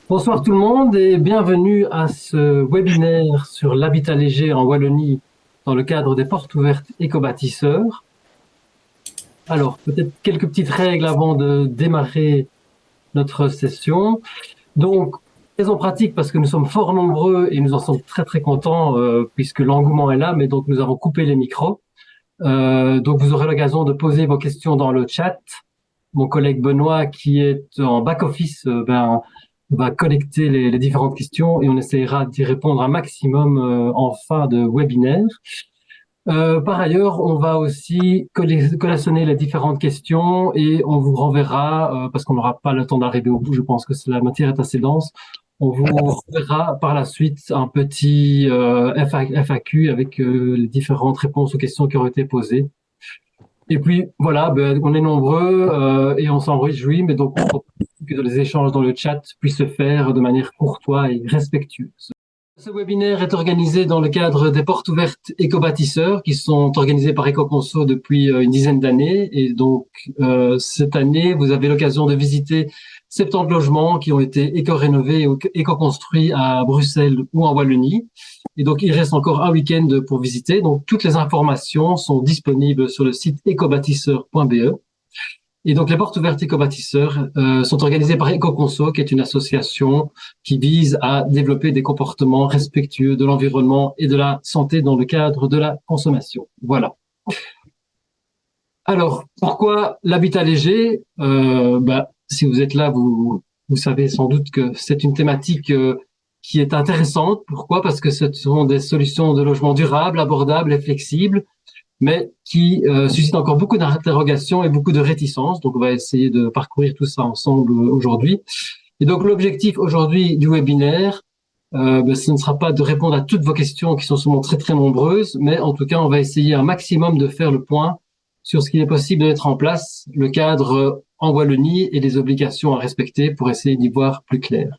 Bonsoir tout le monde et bienvenue à ce webinaire sur l'habitat léger en Wallonie dans le cadre des portes ouvertes éco-bâtisseurs. Alors, peut-être quelques petites règles avant de démarrer notre session. Donc, raison pratique parce que nous sommes fort nombreux et nous en sommes très très contents puisque l'engouement est là, mais donc nous avons coupé les micros. Donc, vous aurez l'occasion de poser vos questions dans le chat. Mon collègue Benoît, qui est en back-office, va collecter les différentes questions et on essaiera d'y répondre un maximum en fin de webinaire. Par ailleurs, on va aussi collationner les différentes questions et on vous renverra, parce qu'on n'aura pas le temps d'arriver au bout, je pense que la matière est assez dense, on vous renverra par la suite un petit FAQ avec les différentes réponses aux questions qui auraient été posées. Et puis voilà, on est nombreux et on s'en réjouit, mais donc on propose que les échanges dans le chat puissent se faire de manière courtoise et respectueuse. Ce webinaire est organisé dans le cadre des portes ouvertes éco-bâtisseurs qui sont organisées par Ecoconso depuis une dizaine d'années. Et donc, cette année, vous avez l'occasion de visiter 70 logements qui ont été éco-rénovés ou éco-construits à Bruxelles ou en Wallonie. Et donc, il reste encore un week-end pour visiter. Donc, toutes les informations sont disponibles sur le site ecobâtisseur.be. Et donc, les portes ouvertes éco-bâtisseurs sont organisées par Ecoconso, qui est une association qui vise à développer des comportements respectueux de l'environnement et de la santé dans le cadre de la consommation. Voilà. Alors, pourquoi l'habitat léger Si vous êtes là, vous savez sans doute que c'est une thématique qui est intéressante. Pourquoi? Parce que ce sont des solutions de logement durables, abordables et flexibles, mais qui suscite encore beaucoup d'interrogations et beaucoup de réticences. Donc, on va essayer de parcourir tout ça ensemble aujourd'hui. Et donc, l'objectif aujourd'hui du webinaire, ce ne sera pas de répondre à toutes vos questions qui sont souvent très, très nombreuses, mais en tout cas, on va essayer un maximum de faire le point sur ce qu'il est possible de mettre en place, le cadre en Wallonie et les obligations à respecter pour essayer d'y voir plus clair.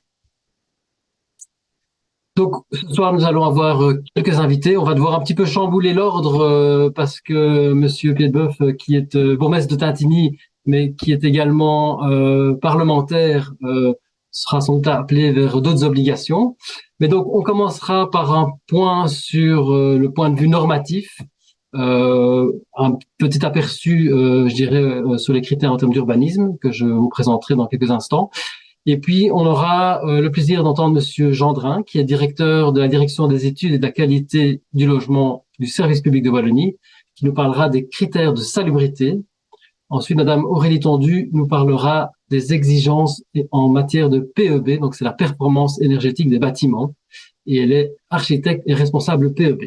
Donc, ce soir, nous allons avoir quelques invités. On va devoir un petit peu chambouler l'ordre parce que Monsieur Piedboeuf, qui est bourgmestre de Tintigny, mais qui est également parlementaire, sera sans doute appelé vers d'autres obligations. Mais donc, on commencera par un point sur le point de vue normatif, un petit aperçu, je dirais, sur les critères en termes d'urbanisme que je vous présenterai dans quelques instants. Et puis, on aura le plaisir d'entendre Monsieur Gendrin, qui est directeur de la direction des études et de la qualité du logement du service public de Wallonie, qui nous parlera des critères de salubrité. Ensuite, Madame Aurélie Tondu nous parlera des exigences en matière de PEB, donc c'est la performance énergétique des bâtiments, et elle est architecte et responsable PEB.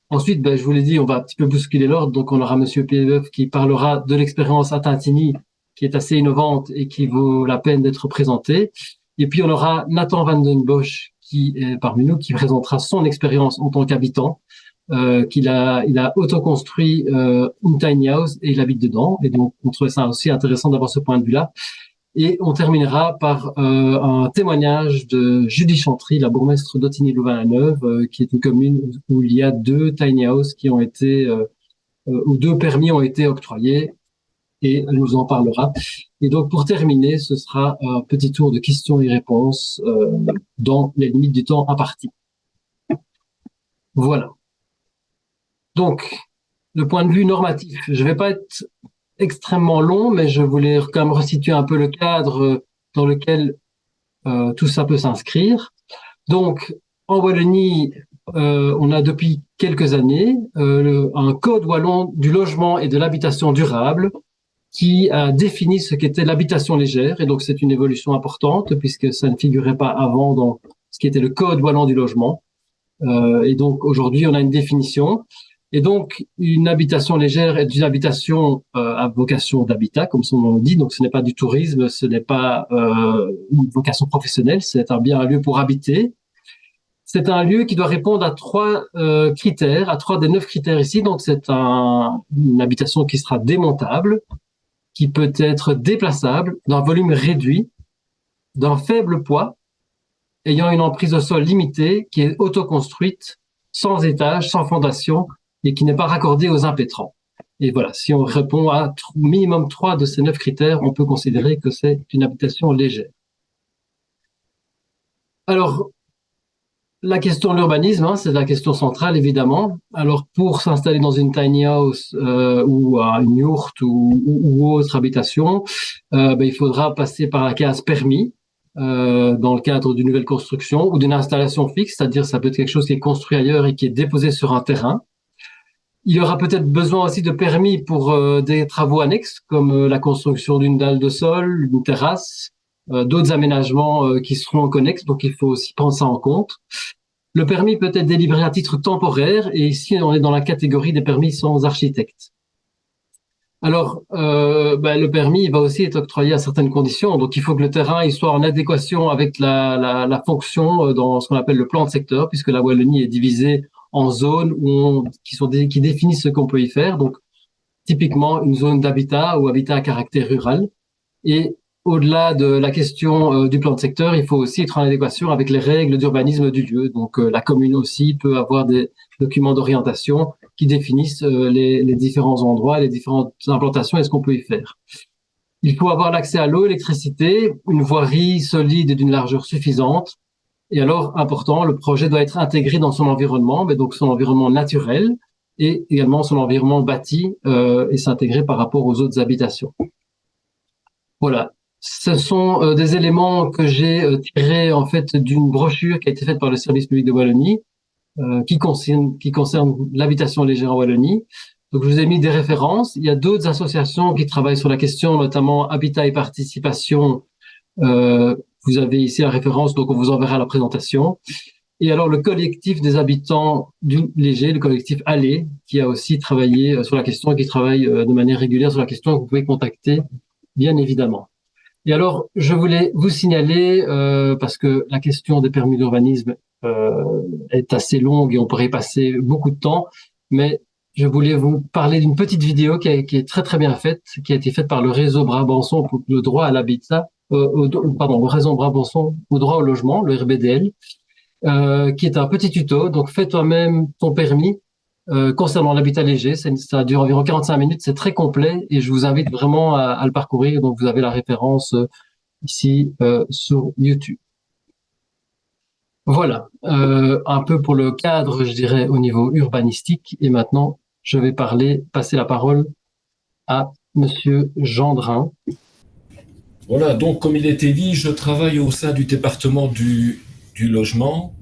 Ensuite, je vous l'ai dit, on va un petit peu bousculer l'ordre, donc on aura Monsieur Piedboeuf qui parlera de l'expérience à Tintigny, qui est assez innovante et qui vaut la peine d'être présentée. Et puis on aura Nathan Van Den Bosch qui est parmi nous, qui présentera son expérience en tant qu'habitant, il a autoconstruit une tiny house et il habite dedans. Et donc on trouvait ça aussi intéressant d'avoir ce point de vue-là. Et on terminera par un témoignage de Julie Chantry, la bourgmestre d'Ottigny-Louvain-la-Neuve, qui est une commune où il y a 2 tiny houses qui ont été, où 2 permis ont été octroyés, et elle nous en parlera. Et donc, pour terminer, ce sera un petit tour de questions et réponses dans les limites du temps imparti. Voilà. Donc, le point de vue normatif, je vais pas être extrêmement long, mais je voulais quand même resituer un peu le cadre dans lequel tout ça peut s'inscrire. Donc, en Wallonie, on a depuis quelques années un code wallon du logement et de l'habitation durable qui a défini ce qu'était l'habitation légère. Et donc, c'est une évolution importante puisque ça ne figurait pas avant dans ce qui était le code wallon du logement. Et donc, aujourd'hui, on a une définition. Et donc, une habitation légère est une habitation à vocation d'habitat, comme son nom le dit. Donc, ce n'est pas du tourisme, ce n'est pas une vocation professionnelle, c'est bien un lieu pour habiter. C'est un lieu qui doit répondre à 3 critères, à 3 des 9 critères ici. Donc, c'est une habitation qui sera démontable, qui peut être déplaçable, d'un volume réduit, d'un faible poids, ayant une emprise au sol limitée, qui est autoconstruite, sans étage, sans fondation, et qui n'est pas raccordée aux impétrants. Et voilà, si on répond à minimum 3 de ces 9 critères, on peut considérer que c'est une habitation légère. Alors, la question de l'urbanisme, hein, c'est la question centrale, évidemment. Alors, pour s'installer dans une tiny house ou à une yourte ou autre habitation, ben, il faudra passer par la case permis dans le cadre d'une nouvelle construction ou d'une installation fixe, c'est-à-dire ça peut être quelque chose qui est construit ailleurs et qui est déposé sur un terrain. Il y aura peut-être besoin aussi de permis pour des travaux annexes, comme la construction d'une dalle de sol, d'une terrasse, d'autres aménagements qui seront connexes, donc il faut aussi prendre ça en compte. Le permis peut être délivré à titre temporaire et ici on est dans la catégorie des permis sans architecte. Alors, ben, le permis il va aussi être octroyé à certaines conditions, donc il faut que le terrain il soit en adéquation avec la fonction dans ce qu'on appelle le plan de secteur, puisque la Wallonie est divisée en zones qui définissent ce qu'on peut y faire. Donc, typiquement une zone d'habitat ou habitat à caractère rural. Et au-delà de la question du plan de secteur, il faut aussi être en adéquation avec les règles d'urbanisme du lieu. Donc la commune aussi peut avoir des documents d'orientation qui définissent les différents endroits, les différentes implantations et ce qu'on peut y faire. Il faut avoir l'accès à l'eau, l'électricité, une voirie solide et d'une largeur suffisante. Et alors, important, le projet doit être intégré dans son environnement, mais donc son environnement naturel et également son environnement bâti et s'intégrer par rapport aux autres habitations. Voilà. Ce sont des éléments que j'ai tirés en fait d'une brochure qui a été faite par le service public de Wallonie, qui concerne l'habitation légère en Wallonie. Donc je vous ai mis des références. Il y a d'autres associations qui travaillent sur la question, notamment Habitat et Participation. Vous avez ici la référence, donc on vous enverra la présentation. Et alors le collectif des habitants du Léger, le collectif Allée, qui a aussi travaillé sur la question et qui travaille de manière régulière sur la question, que vous pouvez contacter, bien évidemment. Et alors, je voulais vous signaler, parce que la question des permis d'urbanisme est assez longue et on pourrait y passer beaucoup de temps, mais je voulais vous parler d'une petite vidéo qui est très très bien faite, qui a été faite par le réseau Brabançon pour le droit à l'habitat, pardon, le réseau Brabançon au droit au logement, le RBDL, qui est un petit tuto. Donc, fais toi-même ton permis concernant l'habitat léger. Ça dure environ 45 minutes. C'est très complet et je vous invite vraiment à le parcourir. Donc, vous avez la référence ici sur YouTube. Voilà, un peu pour le cadre, je dirais, au niveau urbanistique. Et maintenant, je vais passer la parole à Monsieur Gendrin. Voilà, donc comme il a été dit, je travaille au sein du département du logement.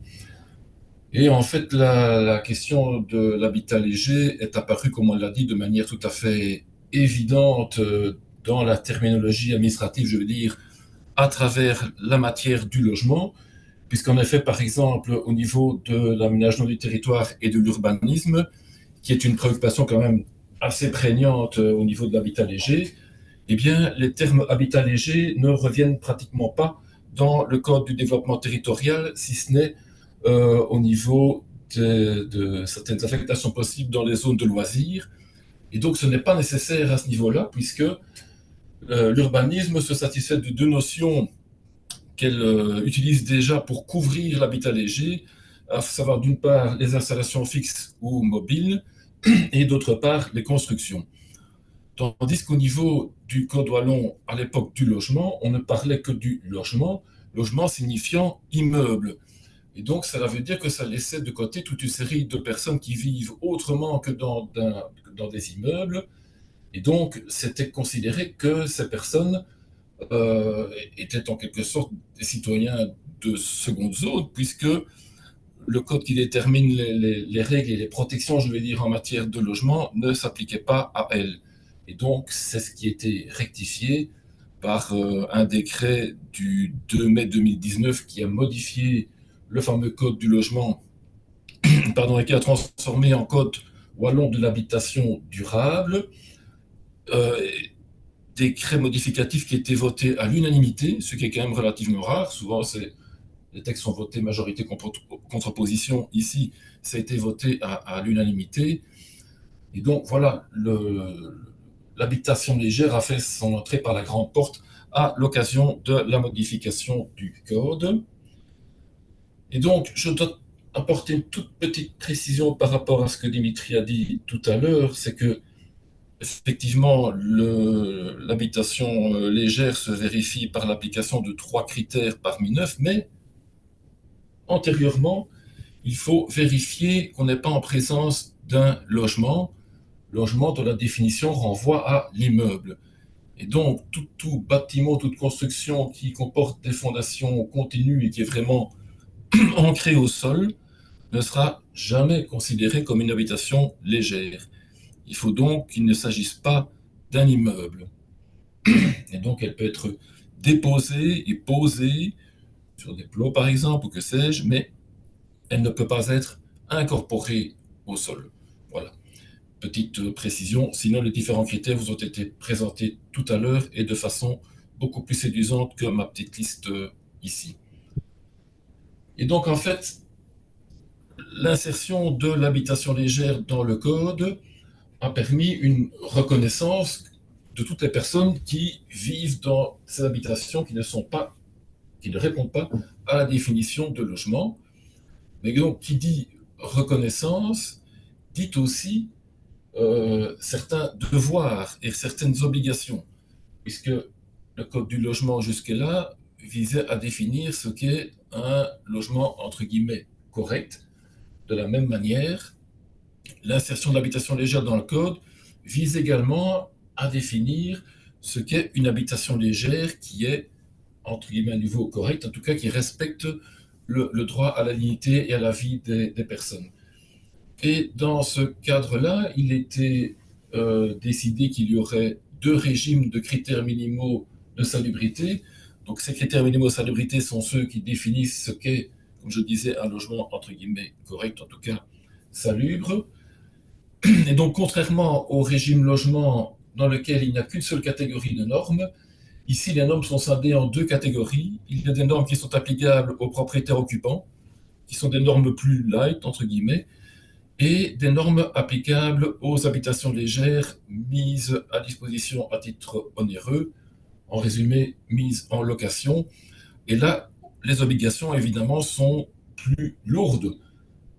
Et en fait, la question de l'habitat léger est apparue, comme on l'a dit, de manière tout à fait évidente dans la terminologie administrative, je veux dire, à travers la matière du logement, puisqu'en effet, par exemple, au niveau de l'aménagement du territoire et de l'urbanisme, qui est une préoccupation quand même assez prégnante au niveau de l'habitat léger, eh bien, les termes habitat léger ne reviennent pratiquement pas dans le Code du développement territorial, si ce n'est au niveau de certaines affectations possibles dans les zones de loisirs. Et donc, ce n'est pas nécessaire à ce niveau-là, puisque l'urbanisme se satisfait de deux notions qu'elle utilise déjà pour couvrir l'habitat léger, à savoir d'une part les installations fixes ou mobiles, et d'autre part les constructions. Tandis qu'au niveau du Code wallon, à l'époque du logement, on ne parlait que du logement, logement signifiant immeuble. Et donc, cela veut dire que ça laissait de côté toute une série de personnes qui vivent autrement que dans des immeubles. Et donc, c'était considéré que ces personnes étaient en quelque sorte des citoyens de seconde zone, puisque le code qui détermine les règles et les protections, je vais dire, en matière de logement ne s'appliquait pas à elles. Et donc, c'est ce qui a été rectifié par un décret du 2 mai 2019 qui a modifié le fameux code du logement, pardon, et qui a transformé en code wallon de l'habitation durable. Euh, Décret modificatif qui a été voté à l'unanimité, ce qui est quand même relativement rare. Souvent, les textes sont votés majorité contre opposition. Ici, ça a été voté à l'unanimité. Et donc, voilà, l'habitation légère a fait son entrée par la grande porte à l'occasion de la modification du code. Et donc, je dois apporter une toute petite précision par rapport à ce que Dimitri a dit tout à l'heure, c'est que effectivement, l'habitation légère se vérifie par l'application de 3 critères parmi 9, mais antérieurement, il faut vérifier qu'on n'est pas en présence d'un logement dont la définition renvoie à l'immeuble. Et donc, tout bâtiment, toute construction qui comporte des fondations continues et qui est vraiment ancré au sol ne sera jamais considéré comme une habitation légère. Il faut donc qu'il ne s'agisse pas d'un immeuble. Et donc, elle peut être déposée et posée sur des plots, par exemple, ou que sais-je, mais elle ne peut pas être incorporée au sol. Voilà. Petite précision, sinon les différents critères vous ont été présentés tout à l'heure et de façon beaucoup plus séduisante que ma petite liste ici. Et donc, en fait, l'insertion de l'habitation légère dans le code a permis une reconnaissance de toutes les personnes qui vivent dans ces habitations qui ne répondent pas à la définition de logement. Mais donc, qui dit reconnaissance, dit aussi certains devoirs et certaines obligations, puisque le code du logement jusque-là visait à définir ce qu'est un logement entre guillemets correct. De la même manière, l'insertion de l'habitation légère dans le code vise également à définir ce qu'est une habitation légère qui est, entre guillemets, un niveau correct, en tout cas qui respecte le droit à la dignité et à la vie des personnes. Et dans ce cadre-là, il était décidé qu'il y aurait deux régimes de critères minimaux de salubrité. Donc ces critères minimaux de salubrité sont ceux qui définissent ce qu'est, comme je disais, un logement entre guillemets correct, en tout cas salubre. Et donc, contrairement au régime logement dans lequel il n'y a qu'une seule catégorie de normes, ici les normes sont scindées en deux catégories. Il y a des normes qui sont applicables aux propriétaires occupants, qui sont des normes plus light, entre guillemets, et des normes applicables aux habitations légères mises à disposition à titre onéreux, en résumé, mises en location. Et là, les obligations, évidemment, sont plus lourdes,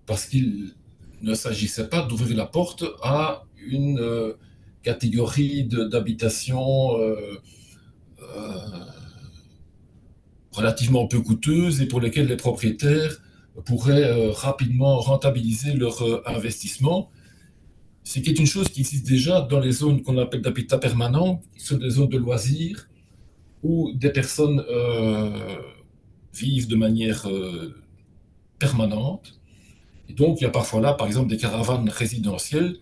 parce qu'il ne s'agissait pas d'ouvrir la porte à une catégorie d'habitation relativement peu coûteuse et pour lesquelles les propriétaires pourraient rapidement rentabiliser leur investissement. Ce qui est une chose qui existe déjà dans les zones qu'on appelle d'habitat permanent, qui sont des zones de loisirs, où des personnes vivent de manière permanente. Et donc, il y a parfois là, par exemple, des caravanes résidentielles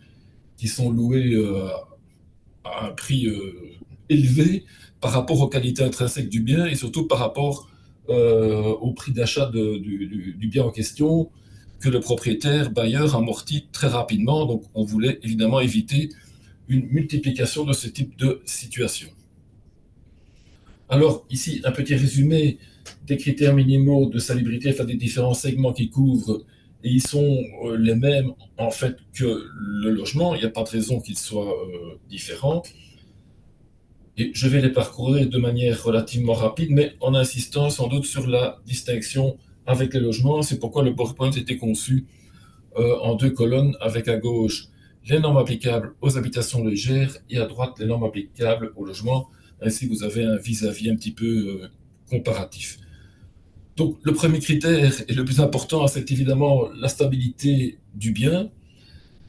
qui sont louées à un prix élevé par rapport aux qualités intrinsèques du bien et surtout par rapport au prix d'achat du bien en question que le propriétaire bailleur amortit très rapidement. Donc, on voulait évidemment éviter une multiplication de ce type de situation. Alors, ici, un petit résumé des critères minimaux de salubrité, enfin des différents segments qui couvrent, et ils sont les mêmes en fait que le logement, il n'y a pas de raison qu'ils soient différents. Et je vais les parcourir de manière relativement rapide, mais en insistant sans doute sur la distinction avec les logements. C'est pourquoi le PowerPoint était conçu en deux colonnes, avec à gauche les normes applicables aux habitations légères et à droite les normes applicables au logement. Ainsi, vous avez un vis-à-vis un petit peu comparatif. Donc, le premier critère et le plus important, c'est évidemment la stabilité du bien.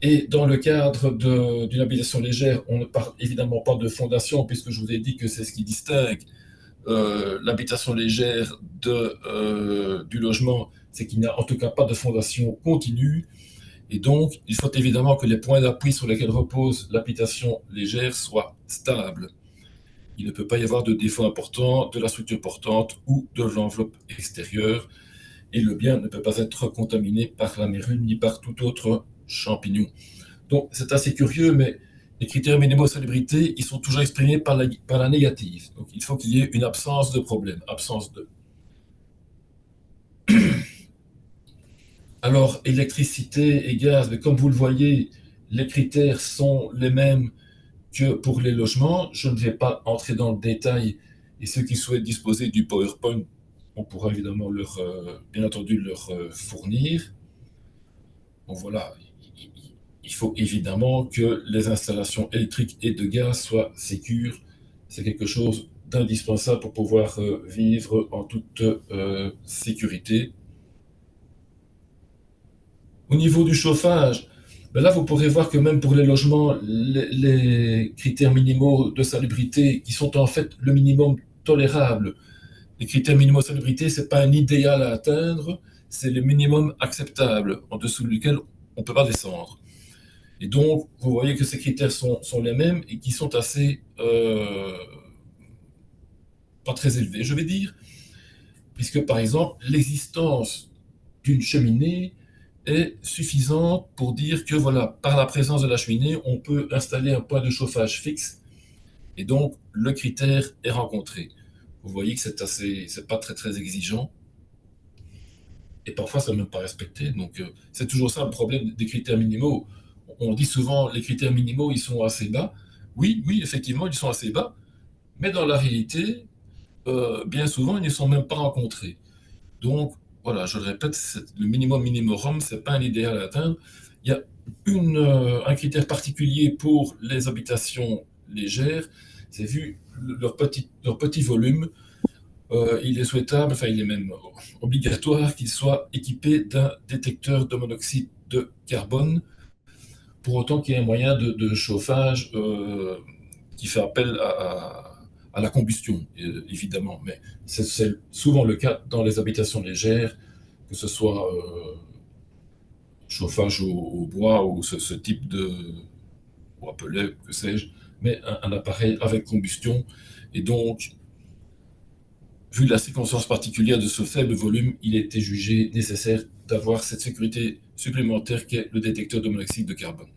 Et dans le cadre d'une habitation légère, on ne parle évidemment pas de fondation, puisque je vous ai dit que c'est ce qui distingue l'habitation légère du logement, c'est qu'il n'y a en tout cas pas de fondation continue. Et donc, il faut évidemment que les points d'appui sur lesquels repose l'habitation légère soient stables. Il ne peut pas y avoir de défaut important de la structure portante ou de l'enveloppe extérieure, et le bien ne peut pas être contaminé par la mérule ni par tout autre champignon. Donc, c'est assez curieux, mais les critères minimaux de salubrité, ils sont toujours exprimés par la négative. Donc, il faut qu'il y ait une absence de problème, absence de. Alors, électricité et gaz, mais comme vous le voyez, les critères sont les mêmes que pour les logements. Je ne vais pas entrer dans le détail, et ceux qui souhaitent disposer du PowerPoint, on pourra évidemment bien entendu leur fournir. Donc voilà, il faut évidemment que les installations électriques et de gaz soient sécures. C'est quelque chose d'indispensable pour pouvoir vivre en toute sécurité. Au niveau du chauffage, ben là, vous pourrez voir que même pour les logements, les critères minimaux de salubrité, qui sont en fait le minimum tolérable, les critères minimaux de salubrité, ce n'est pas un idéal à atteindre, c'est le minimum acceptable, en dessous duquel on ne peut pas descendre. Et donc, vous voyez que ces critères sont les mêmes et qui sont assez pas très élevés, je vais dire, puisque par exemple, l'existence d'une cheminée est suffisante pour dire que voilà, par la présence de la cheminée, on peut installer un point de chauffage fixe et donc le critère est rencontré. Vous voyez que c'est pas très très exigeant et parfois ça n'est même pas respecté. Donc c'est toujours ça le problème des critères minimaux. On dit souvent les critères minimaux ils sont assez bas. Oui, oui, effectivement ils sont assez bas, mais dans la réalité, bien souvent ils ne sont même pas rencontrés. Donc, voilà, je le répète, le minimum minimorum, ce n'est pas un idéal à atteindre. Il y a un critère particulier pour les habitations légères, c'est vu leur petit volume, il est souhaitable, enfin il est même obligatoire qu'ils soient équipés d'un détecteur de monoxyde de carbone, pour autant qu'il y ait un moyen de chauffage qui fait appel à la combustion, évidemment. Mais c'est souvent le cas dans les habitations légères, que ce soit chauffage au bois ou ce type de, ou appelé, que sais-je, mais un appareil avec combustion. Et donc, vu la circonstance particulière de ce faible volume, il était jugé nécessaire d'avoir cette sécurité supplémentaire qu'est le détecteur de monoxyde de carbone.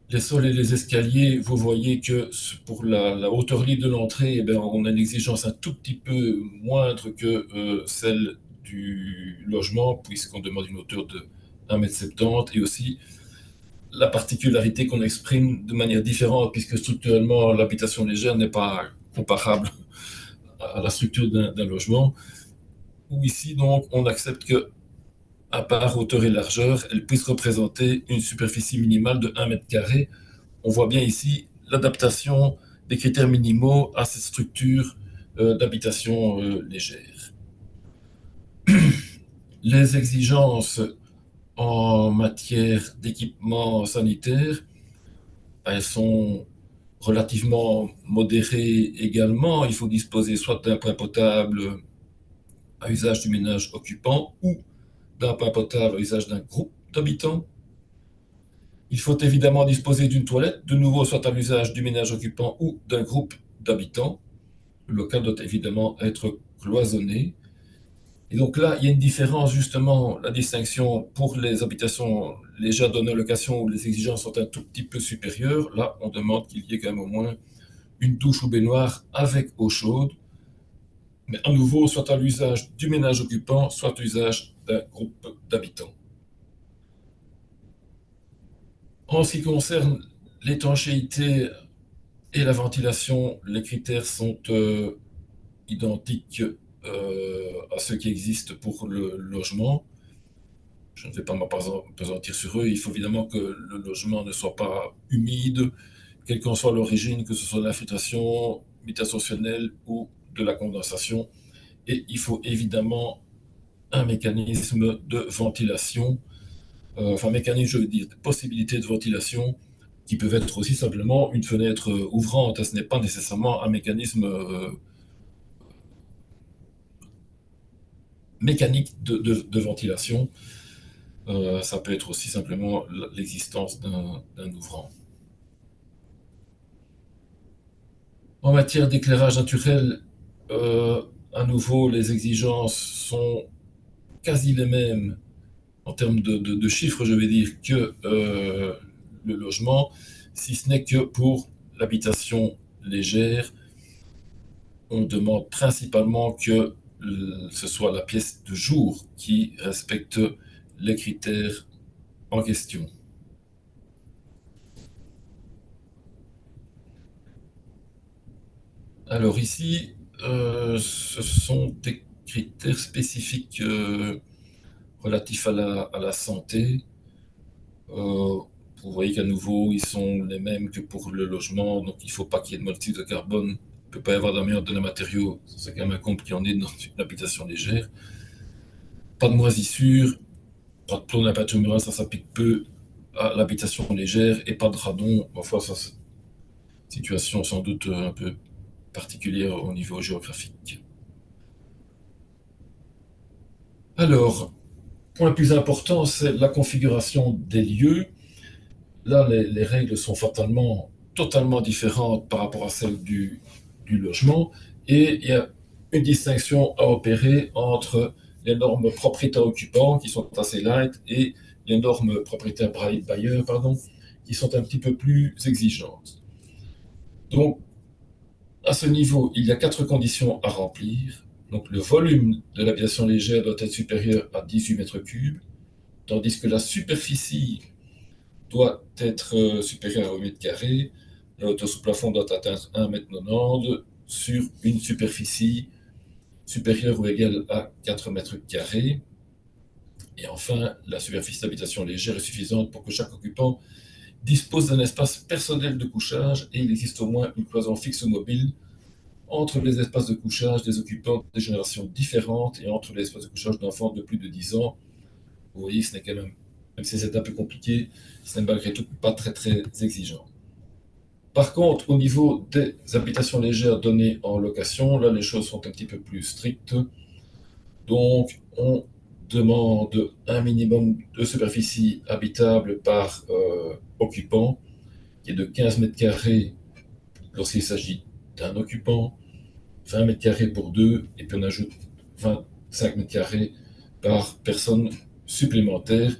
Les sols et les escaliers, vous voyez que pour la hauteur libre de l'entrée, eh bien, on a une exigence un tout petit peu moindre que celle du logement, puisqu'on demande une hauteur de 1,70 m, et aussi la particularité qu'on exprime de manière différente, puisque structurellement, l'habitation légère n'est pas comparable à la structure d'un logement, où ici, donc, on accepte que, à part hauteur et largeur, elle puisse représenter une superficie minimale de 1 m². On voit bien ici l'adaptation des critères minimaux à cette structure d'habitation légère. Les exigences en matière d'équipement sanitaire, elles sont relativement modérées également. Il faut disposer soit d'un point potable à usage du ménage occupant ou d'un point potable à usage d'un groupe d'habitants. Il faut évidemment disposer d'une toilette, de nouveau soit à l'usage du ménage occupant ou d'un groupe d'habitants. Le local doit évidemment être cloisonné. Et donc là, il y a une différence, justement, la distinction pour les habitations légères données en location où les exigences sont un tout petit peu supérieures. Là, on demande qu'il y ait quand même au moins une douche ou baignoire avec eau chaude, mais à nouveau, soit à l'usage du ménage occupant, soit à l'usage d'un groupe d'habitants. En ce qui concerne l'étanchéité et la ventilation, les critères sont identiques à ceux qui existent pour le logement. Je ne vais pas m'apesantir sur eux. Il faut évidemment que le logement ne soit pas humide, quelle qu'en soit l'origine, que ce soit de l'infiltration mitationnelle ou de la condensation. Et il faut évidemment un mécanisme de ventilation, enfin mécanisme, je veux dire, possibilité de ventilation, qui peuvent être aussi simplement une fenêtre ouvrante. Ce n'est pas nécessairement un mécanisme mécanique de ventilation. Ça peut être aussi simplement l'existence d'un ouvrant. En matière d'éclairage naturel, à nouveau, les exigences sont quasi les mêmes en termes de chiffres, je vais dire, que le logement, si ce n'est que pour l'habitation légère, on demande principalement que ce soit la pièce de jour qui respecte les critères en question. Alors ici, ce sont des critères spécifiques relatifs à la santé. Vous voyez qu'à nouveau, ils sont les mêmes que pour le logement, donc il ne faut pas qu'il y ait de monoxyde de carbone. Il ne peut pas y avoir d'amiante dans les matériaux, c'est quand même un compte qui en est dans une habitation légère. pas de moisissure, pas de plomb dans la peinture murale, ça s'applique peu à l'habitation légère, et pas de radon. Enfin, ça, c'est une situation sans doute un peu particulière au niveau géographique. Alors, point plus important, c'est la configuration des lieux. Là, les règles sont fatalement totalement différentes par rapport à celles du logement, et il y a une distinction à opérer entre les normes propriétaires occupants, qui sont assez light, et les normes propriétaires bailleurs, pardon, qui sont un petit peu plus exigeantes. Donc, à ce niveau, il y a 4 conditions à remplir. Donc, le volume de l'habitation légère doit être supérieur à 18 mètres cubes, tandis que la superficie doit être supérieure à 8 mètres carrés. La hauteur sous plafond doit atteindre 1,90 m sur une superficie supérieure ou égale à 4 mètres carrés. Et enfin, la superficie d'habitation légère est suffisante pour que chaque occupant dispose d'un espace personnel de couchage, et il existe au moins une cloison fixe ou mobile entre les espaces de couchage des occupants de générations différentes et entre les espaces de couchage d'enfants de plus de 10 ans. Vous voyez, ce n'est quand même si c'est un peu compliqué, ce n'est malgré tout pas très très exigeant. Par contre, au niveau des habitations légères données en location, là les choses sont un petit peu plus strictes. Donc, on demande un minimum de superficie habitable par occupant, qui est de 15 mètres carrés lorsqu'il s'agit d'un occupant, 20 mètres carrés pour deux, et puis on ajoute 25 mètres carrés par personne supplémentaire.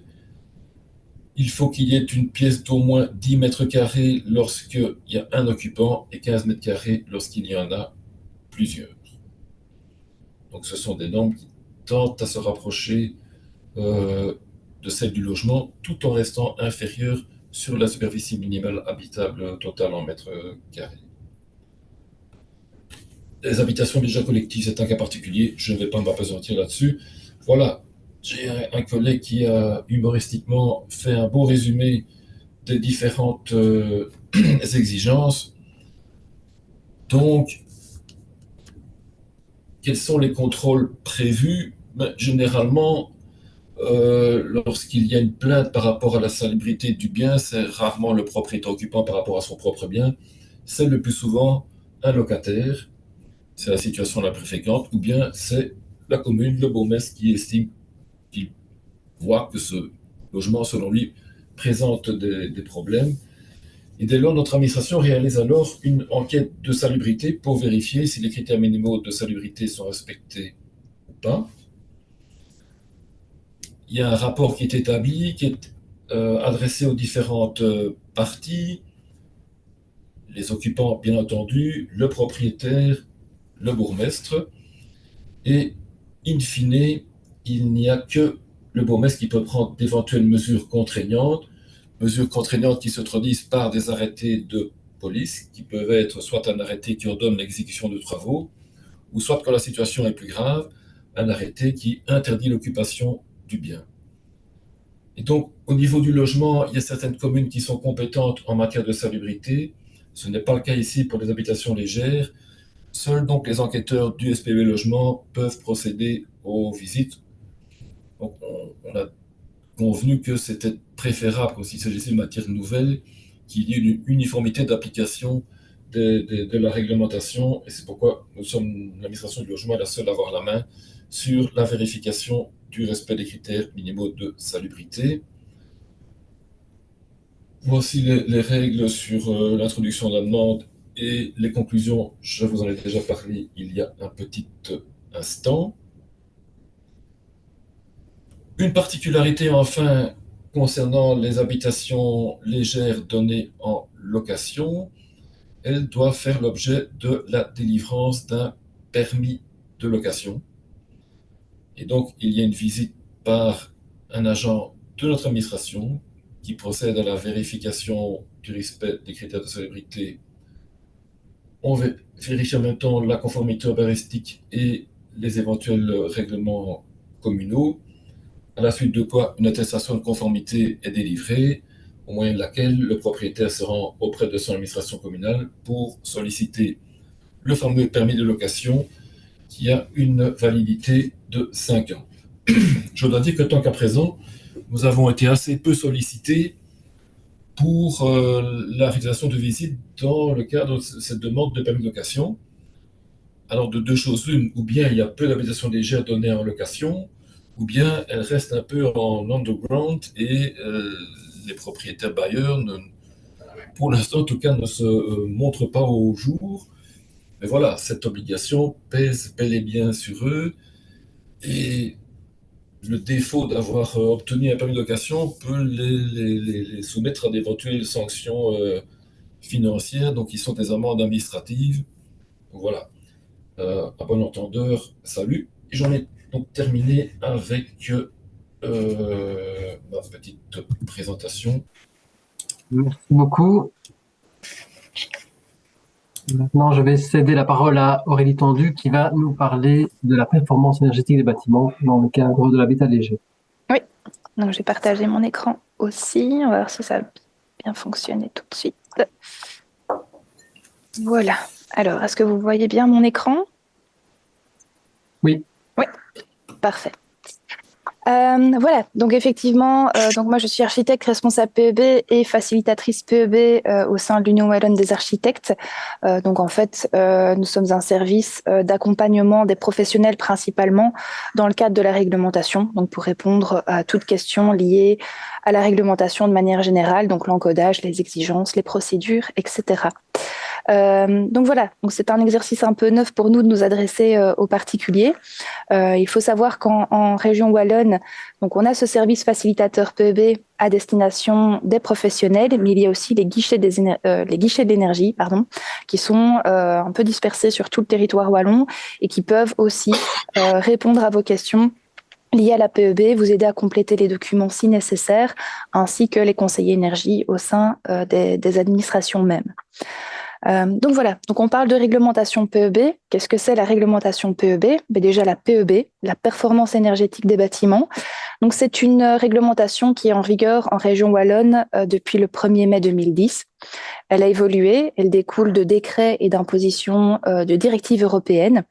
Il faut qu'il y ait une pièce d'au moins 10 mètres carrés lorsqu'il y a un occupant, et 15 mètres carrés lorsqu'il y en a plusieurs. Donc ce sont des normes qui tendent à se rapprocher de celles du logement, tout en restant inférieures sur la superficie minimale habitable totale en mètres carrés. Les habitations déjà collectives, c'est un cas particulier, je ne vais pas m'apesantir là-dessus. Voilà, j'ai un collègue qui a humoristiquement fait un beau résumé des différentes exigences. Donc, quels sont les contrôles prévus? Généralement, lorsqu'il y a une plainte par rapport à la salubrité du bien, c'est rarement le propriétaire occupant par rapport à son propre bien, c'est le plus souvent un locataire, c'est la situation la plus fréquente, ou bien c'est la commune, le bourgmestre qui estime, qui voit que ce logement, selon lui, présente des problèmes. Et dès lors, notre administration réalise alors une enquête de salubrité pour vérifier si les critères minimaux de salubrité sont respectés ou pas. Il y a un rapport qui est établi, qui est adressé aux différentes parties, les occupants bien entendu, le propriétaire, le bourgmestre, et in fine, il n'y a que le bourgmestre qui peut prendre d'éventuelles mesures contraignantes qui se traduisent par des arrêtés de police, qui peuvent être soit un arrêté qui ordonne l'exécution de travaux, ou soit, quand la situation est plus grave, un arrêté qui interdit l'occupation du bien. Et donc, au niveau du logement, il y a certaines communes qui sont compétentes en matière de salubrité. Ce n'est pas le cas ici pour les habitations légères. Seuls donc les enquêteurs du SPV Logement peuvent procéder aux visites. Donc, on a convenu que c'était préférable, s'il s'agissait de matière nouvelle, qu'il y ait une uniformité d'application de la réglementation. Et c'est pourquoi nous sommes, l'administration du logement est la seule à avoir la main sur la vérification du respect des critères minimaux de salubrité. Voici les règles sur l'introduction de la demande et les conclusions. Je vous en ai déjà parlé il y a un petit instant. Une particularité enfin concernant les habitations légères données en location, elles doivent faire l'objet de la délivrance d'un permis de location. Et donc, il y a une visite par un agent de notre administration qui procède à la vérification du respect des critères de salubrité. On vérifie en même temps la conformité urbanistique et les éventuels règlements communaux, à la suite de quoi une attestation de conformité est délivrée, au moyen de laquelle le propriétaire se rend auprès de son administration communale pour solliciter le fameux permis de location qui a une validité de 5 ans. je dois dire que tant qu'à présent, nous avons été assez peu sollicités pour la réalisation de visites dans le cadre de cette demande de permis de location. Alors, de deux choses l'une, ou bien il y a peu d'habitations légères données en location, ou bien elles restent un peu en underground et les propriétaires bailleurs, pour l'instant en tout cas, ne se montrent pas au jour. Mais voilà, cette obligation pèse bel et bien sur eux et le défaut d'avoir obtenu un permis de location peut les soumettre à d'éventuelles sanctions financières, donc qui sont des amendes administratives. Donc voilà. À bon entendeur, salut. Et j'en ai donc terminé avec ma petite présentation. Merci beaucoup. Maintenant, je vais céder la parole à Aurélie Tendu qui va nous parler de la performance énergétique des bâtiments dans le cadre de l'habitat léger. Oui, donc j'ai partagé mon écran aussi. On va voir si ça a bien fonctionné tout de suite. Voilà. Alors, est-ce que vous voyez bien mon écran? Oui. Oui, parfait. Voilà, donc effectivement, donc moi je suis architecte responsable PEB et facilitatrice PEB au sein de l'Union Wallonne des architectes. Donc en fait, nous sommes un service d'accompagnement des professionnels principalement dans le cadre de la réglementation, donc pour répondre à toute question liée à la réglementation de manière générale, donc l'encodage, les exigences, les procédures, etc. Donc voilà, donc c'est un exercice un peu neuf pour nous de nous adresser aux particuliers. Il faut savoir qu'en région Wallonne, donc on a ce service facilitateur PEB à destination des professionnels, mais il y a aussi les guichets de l'énergie, qui sont un peu dispersés sur tout le territoire wallon et qui peuvent aussi répondre à vos questions liées à la PEB, vous aider à compléter les documents si nécessaire, ainsi que les conseillers énergie au sein des administrations mêmes. Donc voilà, donc on parle de réglementation PEB. Qu'est-ce que c'est la réglementation PEB? Déjà la PEB, la performance énergétique des bâtiments. Donc c'est une réglementation qui est en vigueur en région wallonne depuis le 1er mai 2010. Elle a évolué, elle découle de décrets et d'impositions de directives européennes.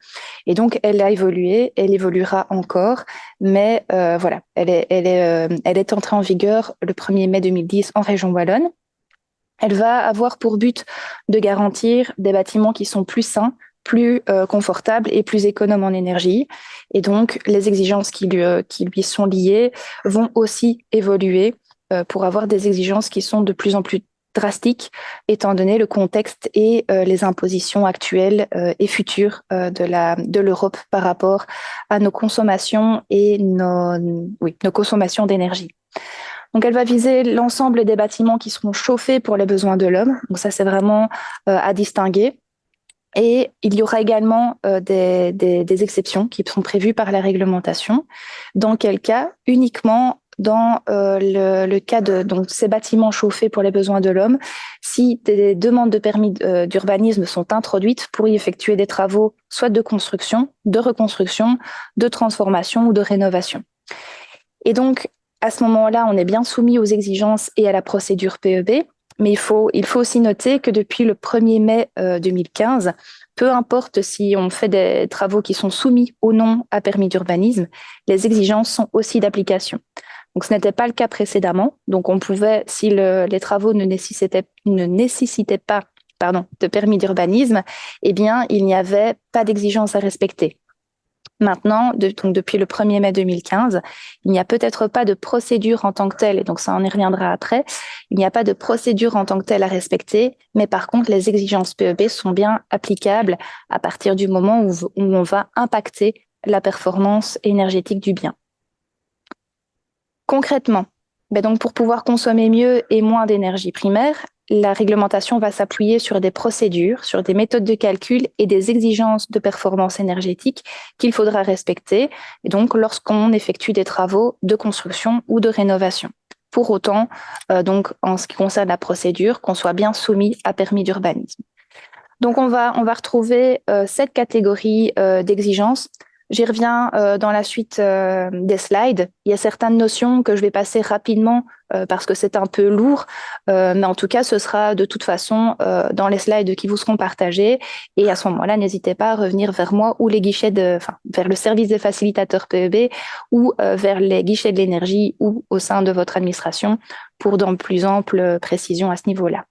Et donc elle a évolué, elle évoluera encore, mais voilà, elle est entrée en vigueur le 1er mai 2010 en région wallonne. Elle va avoir pour but de garantir des bâtiments qui sont plus sains, plus confortables et plus économes en énergie. Et donc, les exigences qui lui sont liées vont aussi évoluer pour avoir des exigences qui sont de plus en plus drastiques, étant donné le contexte et les impositions actuelles et futures de l'Europe par rapport à nos consommations et nos consommations d'énergie. Donc, elle va viser l'ensemble des bâtiments qui seront chauffés pour les besoins de l'homme. Donc, ça, c'est vraiment à distinguer. Et il y aura également des exceptions qui sont prévues par la réglementation. Dans quel cas? Uniquement dans le cas de donc, ces bâtiments chauffés pour les besoins de l'homme, si des demandes de permis d'urbanisme sont introduites pour y effectuer des travaux, soit de construction, de reconstruction, de transformation ou de rénovation. Et donc, à ce moment-là, on est bien soumis aux exigences et à la procédure PEB, mais il faut aussi noter que depuis le 1er mai 2015, peu importe si on fait des travaux qui sont soumis ou non à permis d'urbanisme, les exigences sont aussi d'application. Donc ce n'était pas le cas précédemment, donc on pouvait, si les travaux ne nécessitaient pas de permis d'urbanisme, eh bien il n'y avait pas d'exigence à respecter. Maintenant, donc depuis le 1er mai 2015, il n'y a peut-être pas de procédure en tant que telle, et donc ça, on y reviendra après, il n'y a pas de procédure en tant que telle à respecter, mais par contre, les exigences PEB sont bien applicables à partir du moment où on va impacter la performance énergétique du bien. Concrètement, donc pour pouvoir consommer mieux et moins d'énergie primaire, la réglementation va s'appuyer sur des procédures, sur des méthodes de calcul et des exigences de performance énergétique qu'il faudra respecter, et donc lorsqu'on effectue des travaux de construction ou de rénovation. Pour autant, donc en ce qui concerne la procédure, qu'on soit bien soumis à permis d'urbanisme. Donc on va retrouver cette catégorie d'exigences. J'y reviens dans la suite des slides. Il y a certaines notions que je vais passer rapidement parce que c'est un peu lourd, mais en tout cas, ce sera de toute façon dans les slides qui vous seront partagés. Et à ce moment-là, n'hésitez pas à revenir vers moi ou vers le service des facilitateurs PEB ou vers les guichets de l'énergie ou au sein de votre administration pour de plus amples précisions à ce niveau-là.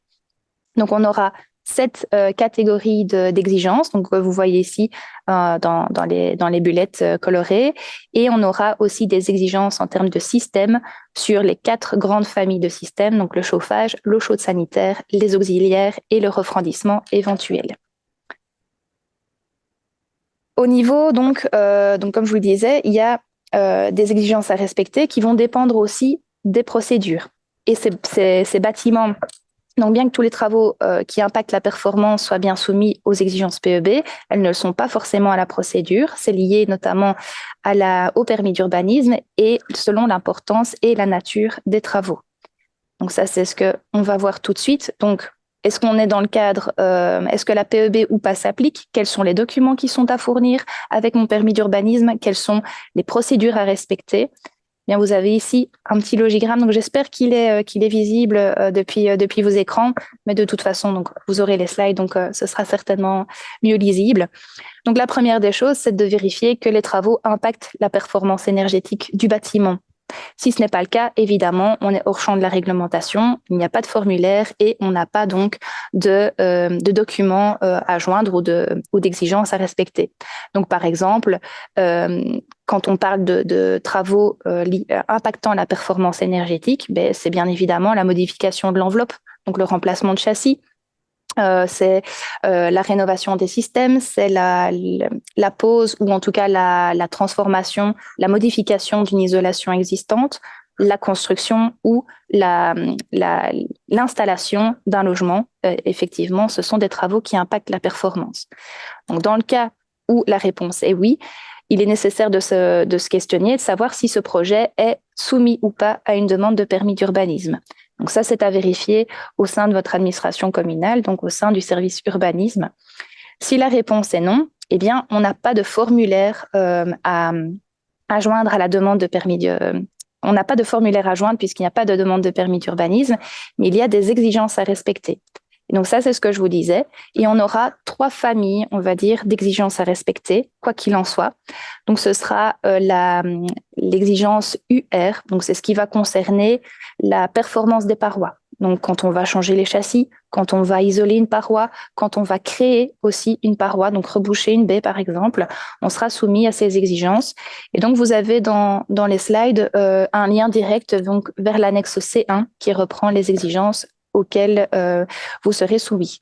Donc, on aura 7 catégories d'exigences, donc vous voyez ici dans les bullettes colorées, et on aura aussi des exigences en termes de système sur les 4 grandes familles de systèmes, donc le chauffage, l'eau chaude sanitaire, les auxiliaires et le refroidissement éventuel. Au niveau, donc comme je vous le disais, il y a des exigences à respecter qui vont dépendre aussi des procédures. Et ces bâtiments, donc bien que tous les travaux qui impactent la performance soient bien soumis aux exigences PEB, elles ne le sont pas forcément à la procédure. C'est lié notamment au permis d'urbanisme et selon l'importance et la nature des travaux. Donc ça, c'est ce qu'on va voir tout de suite. Donc, est-ce qu'on est dans le cadre, est-ce que la PEB ou pas s'applique? Quels sont les documents qui sont à fournir avec mon permis d'urbanisme? Quelles sont les procédures à respecter? Bien, vous avez ici un petit logigramme, donc j'espère qu'il est visible depuis vos écrans, mais de toute façon, donc vous aurez les slides, donc ce sera certainement mieux lisible. Donc la première des choses, c'est de vérifier que les travaux impactent la performance énergétique du bâtiment. Si ce n'est pas le cas, évidemment, on est hors champ de la réglementation, il n'y a pas de formulaire et on n'a pas donc de documents à joindre ou d'exigences à respecter. Donc, par exemple, quand on parle de travaux impactant la performance énergétique, c'est bien évidemment la modification de l'enveloppe, donc le remplacement de châssis. C'est la rénovation des systèmes, c'est la pose ou en tout cas la transformation, la modification d'une isolation existante, la construction ou l'installation d'un logement. Effectivement, ce sont des travaux qui impactent la performance. Donc, dans le cas où la réponse est oui, il est nécessaire de se questionner, de savoir si ce projet est soumis ou pas à une demande de permis d'urbanisme. Donc ça, c'est à vérifier au sein de votre administration communale, donc au sein du service urbanisme. Si la réponse est non, eh bien, on n'a pas de formulaire à joindre à la demande de permis on n'a pas de formulaire à joindre puisqu'il n'y a pas de demande de permis d'urbanisme, mais il y a des exigences à respecter. Et donc ça, c'est ce que je vous disais. Et on aura 3 familles, on va dire, d'exigences à respecter, quoi qu'il en soit. Donc ce sera l'exigence UR, donc c'est ce qui va concerner la performance des parois. Donc quand on va changer les châssis, quand on va isoler une paroi, quand on va créer aussi une paroi, donc reboucher une baie par exemple, on sera soumis à ces exigences. Et donc vous avez dans les slides un lien direct donc, vers l'annexe C1 qui reprend les exigences auxquelles vous serez soumis.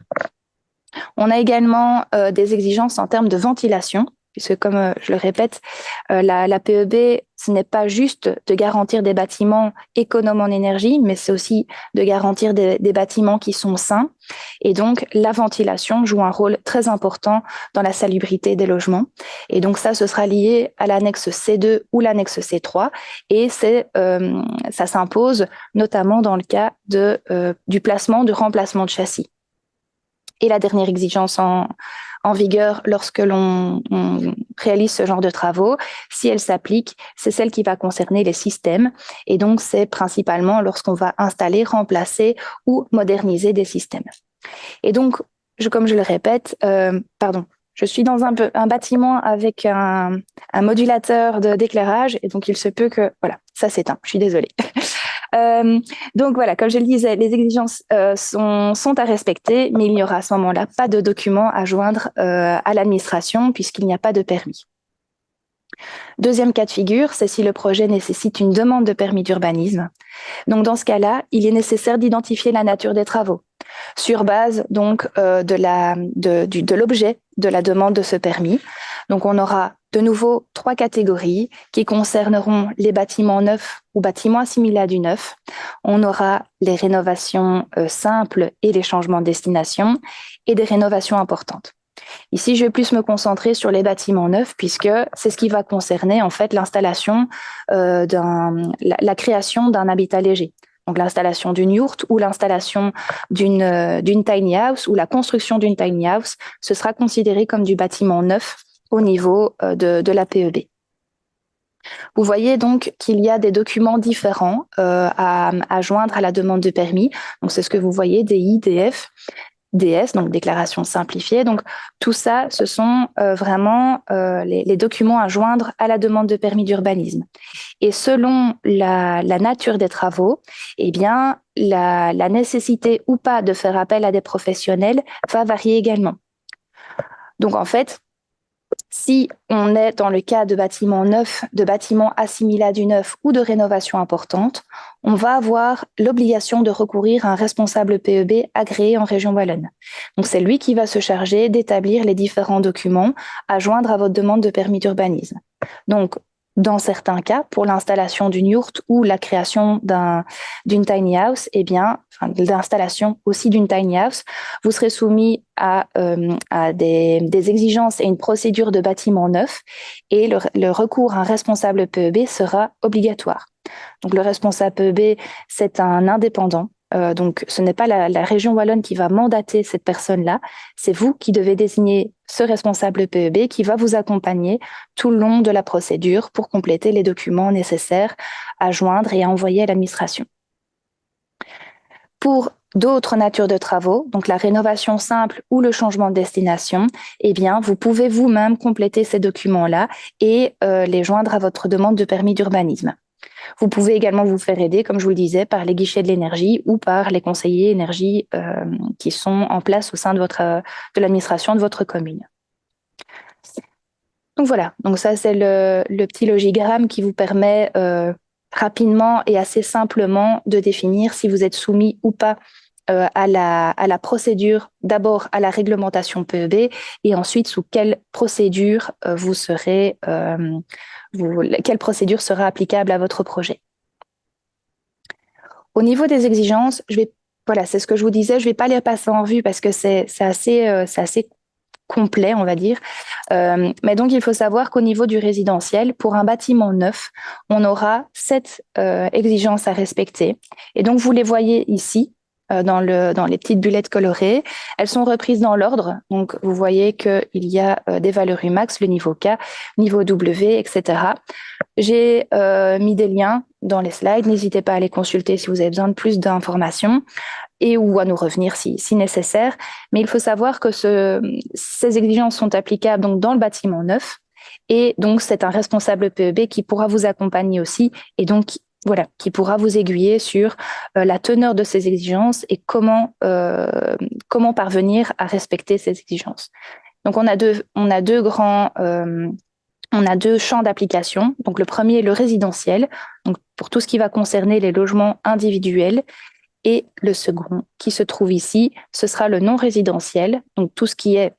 On a également des exigences en termes de ventilation, puisque comme je le répète, la PEB, ce n'est pas juste de garantir des bâtiments économes en énergie, mais c'est aussi de garantir des bâtiments qui sont sains. Et donc, la ventilation joue un rôle très important dans la salubrité des logements. Et donc ça, ce sera lié à l'annexe C2 ou l'annexe C3. Et ça s'impose notamment dans le cas du placement, du remplacement de châssis. Et la dernière exigence en vigueur lorsque l'on réalise ce genre de travaux, si elle s'applique, c'est celle qui va concerner les systèmes. Et donc, c'est principalement lorsqu'on va installer, remplacer ou moderniser des systèmes. Et donc, comme je le répète, je suis dans un bâtiment avec un modulateur d'éclairage et donc il se peut que, voilà, ça s'éteint, je suis désolée. Donc voilà, comme je le disais, les exigences sont à respecter, mais il n'y aura à ce moment-là pas de document à joindre à l'administration puisqu'il n'y a pas de permis. Deuxième cas de figure, c'est si le projet nécessite une demande de permis d'urbanisme. Donc dans ce cas-là, il est nécessaire d'identifier la nature des travaux sur base donc de l'objet de la demande de ce permis. Donc on aura de nouveau 3 catégories qui concerneront les bâtiments neufs ou bâtiments assimilés à du neuf. On aura les rénovations simples et les changements de destination et des rénovations importantes. Ici, je vais plus me concentrer sur les bâtiments neufs puisque c'est ce qui va concerner en fait l'installation, la création d'un habitat léger. Donc l'installation d'une yourte ou l'installation d'une tiny house ou la construction d'une tiny house, ce sera considéré comme du bâtiment neuf au niveau de la PEB. Vous voyez donc qu'il y a des documents différents à joindre à la demande de permis. Donc, c'est ce que vous voyez, DI, DF, DS, donc déclaration simplifiée. Donc, tout ça, ce sont vraiment les documents à joindre à la demande de permis d'urbanisme. Et selon la nature des travaux, eh bien, la nécessité ou pas de faire appel à des professionnels va varier également. Donc, en fait, si on est dans le cas de bâtiments neufs, de bâtiments assimilés à du neuf ou de rénovation importante, on va avoir l'obligation de recourir à un responsable PEB agréé en région wallonne. Donc, c'est lui qui va se charger d'établir les différents documents à joindre à votre demande de permis d'urbanisme. Donc, dans certains cas, pour l'installation d'une yourte ou la création d'une tiny house, eh bien, l'installation aussi d'une tiny house, vous serez soumis à des exigences et une procédure de bâtiment neuf, et le recours à un responsable PEB sera obligatoire. Donc, le responsable PEB, c'est un indépendant. Donc, ce n'est pas la région wallonne qui va mandater cette personne-là, c'est vous qui devez désigner ce responsable PEB qui va vous accompagner tout le long de la procédure pour compléter les documents nécessaires à joindre et à envoyer à l'administration. Pour d'autres natures de travaux, donc la rénovation simple ou le changement de destination, eh bien, vous pouvez vous-même compléter ces documents-là et les joindre à votre demande de permis d'urbanisme. Vous pouvez également vous faire aider, comme je vous le disais, par les guichets de l'énergie ou par les conseillers énergie qui sont en place au sein de l'administration de votre commune. Donc voilà, donc ça c'est le petit logigramme qui vous permet rapidement et assez simplement de définir si vous êtes soumis ou pas à la procédure, d'abord à la réglementation PEB et ensuite sous quelle procédure quelle procédure sera applicable à votre projet. Au niveau des exigences, voilà, c'est ce que je vous disais, je ne vais pas les passer en revue parce que c'est assez complet, on va dire. Mais donc, il faut savoir qu'au niveau du résidentiel, pour un bâtiment neuf, on aura 7 exigences à respecter. Et donc, vous les voyez ici, dans les petites bullettes colorées. Elles sont reprises dans l'ordre. Donc, vous voyez qu'il y a des valeurs UMAX, le niveau K, niveau W, etc. J'ai mis des liens dans les slides. N'hésitez pas à les consulter si vous avez besoin de plus d'informations et ou à nous revenir si nécessaire. Mais il faut savoir que ces exigences sont applicables donc, dans le bâtiment neuf. Et donc, c'est un responsable PEB qui pourra vous accompagner aussi et donc voilà, qui pourra vous aiguiller sur la teneur de ces exigences et comment parvenir à respecter ces exigences. Donc, on a deux champs d'application. Donc, le premier est le résidentiel, donc pour tout ce qui va concerner les logements individuels. Et le second, qui se trouve ici, ce sera le non résidentiel, donc tout ce qui est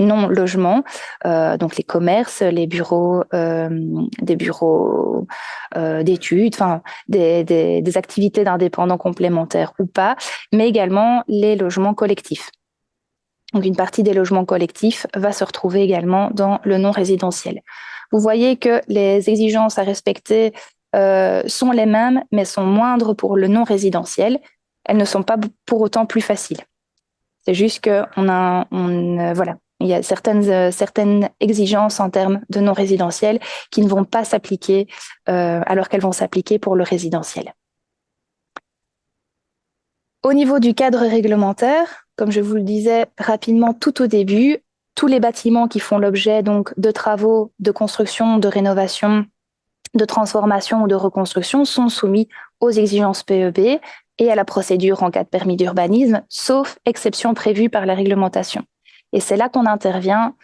non-logement, donc les commerces, les bureaux, des bureaux d'études, enfin des activités d'indépendants complémentaires ou pas, mais également les logements collectifs. Donc une partie des logements collectifs va se retrouver également dans le non-résidentiel. Vous voyez que les exigences à respecter sont les mêmes, mais sont moindres pour le non-résidentiel. Elles ne sont pas pour autant plus faciles. C'est juste que voilà, il y a certaines exigences en termes de non-résidentiel qui ne vont pas s'appliquer alors qu'elles vont s'appliquer pour le résidentiel. Au niveau du cadre réglementaire, comme je vous le disais rapidement tout au début, tous les bâtiments qui font l'objet donc de travaux de construction, de rénovation, de transformation ou de reconstruction sont soumis aux exigences PEB et à la procédure en cas de permis d'urbanisme, sauf exception prévue par la réglementation. Et c'est là qu'on intervient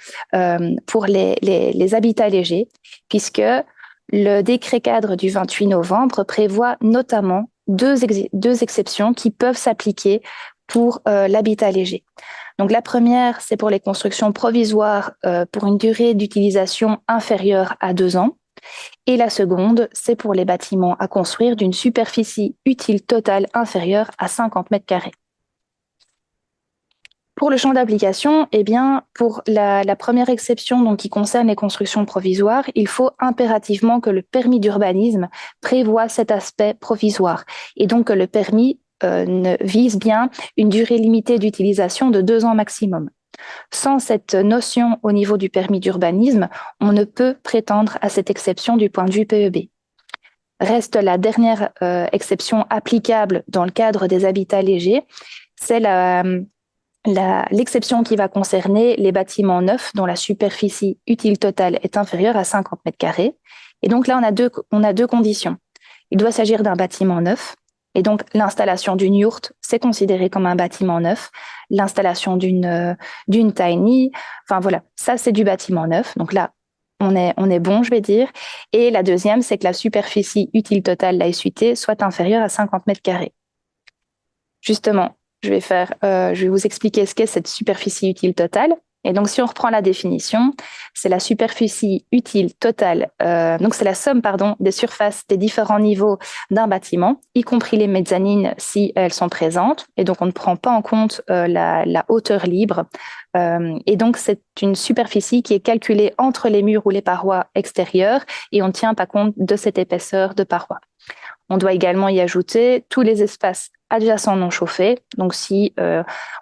pour les habitats légers, puisque le décret cadre du 28 novembre prévoit notamment deux exceptions qui peuvent s'appliquer pour l'habitat léger. Donc la première, c'est pour les constructions provisoires pour une durée d'utilisation inférieure à 2 ans. Et la seconde, c'est pour les bâtiments à construire d'une superficie utile totale inférieure à 50 mètres carrés. Pour le champ d'application, eh bien, pour la première exception donc, qui concerne les constructions provisoires, il faut impérativement que le permis d'urbanisme prévoie cet aspect provisoire et donc que le permis vise bien une durée limitée d'utilisation de 2 ans maximum. Sans cette notion au niveau du permis d'urbanisme, on ne peut prétendre à cette exception du point de vue PEB. Reste la dernière exception applicable dans le cadre des habitats légers, c'est l'exception qui va concerner les bâtiments neufs dont la superficie utile totale est inférieure à 50 mètres carrés. Et donc là, on a deux conditions. Il doit s'agir d'un bâtiment neuf. Et donc, l'installation d'une yourte, c'est considéré comme un bâtiment neuf. L'installation d'une tiny, enfin voilà, ça, c'est du bâtiment neuf. Donc là, on est bon, je vais dire. Et la deuxième, c'est que la superficie utile totale, la SUT, soit inférieure à 50 mètres carrés. Justement, je vais vous expliquer ce qu'est cette superficie utile totale. Et donc, si on reprend la définition, c'est la superficie utile totale, donc c'est la somme, des surfaces des différents niveaux d'un bâtiment, y compris les mezzanines si elles sont présentes. Et donc, on ne prend pas en compte la hauteur libre. Et donc, c'est une superficie qui est calculée entre les murs ou les parois extérieures et on ne tient pas compte de cette épaisseur de paroi. On doit également y ajouter tous les espaces adjacents non chauffés. Donc, si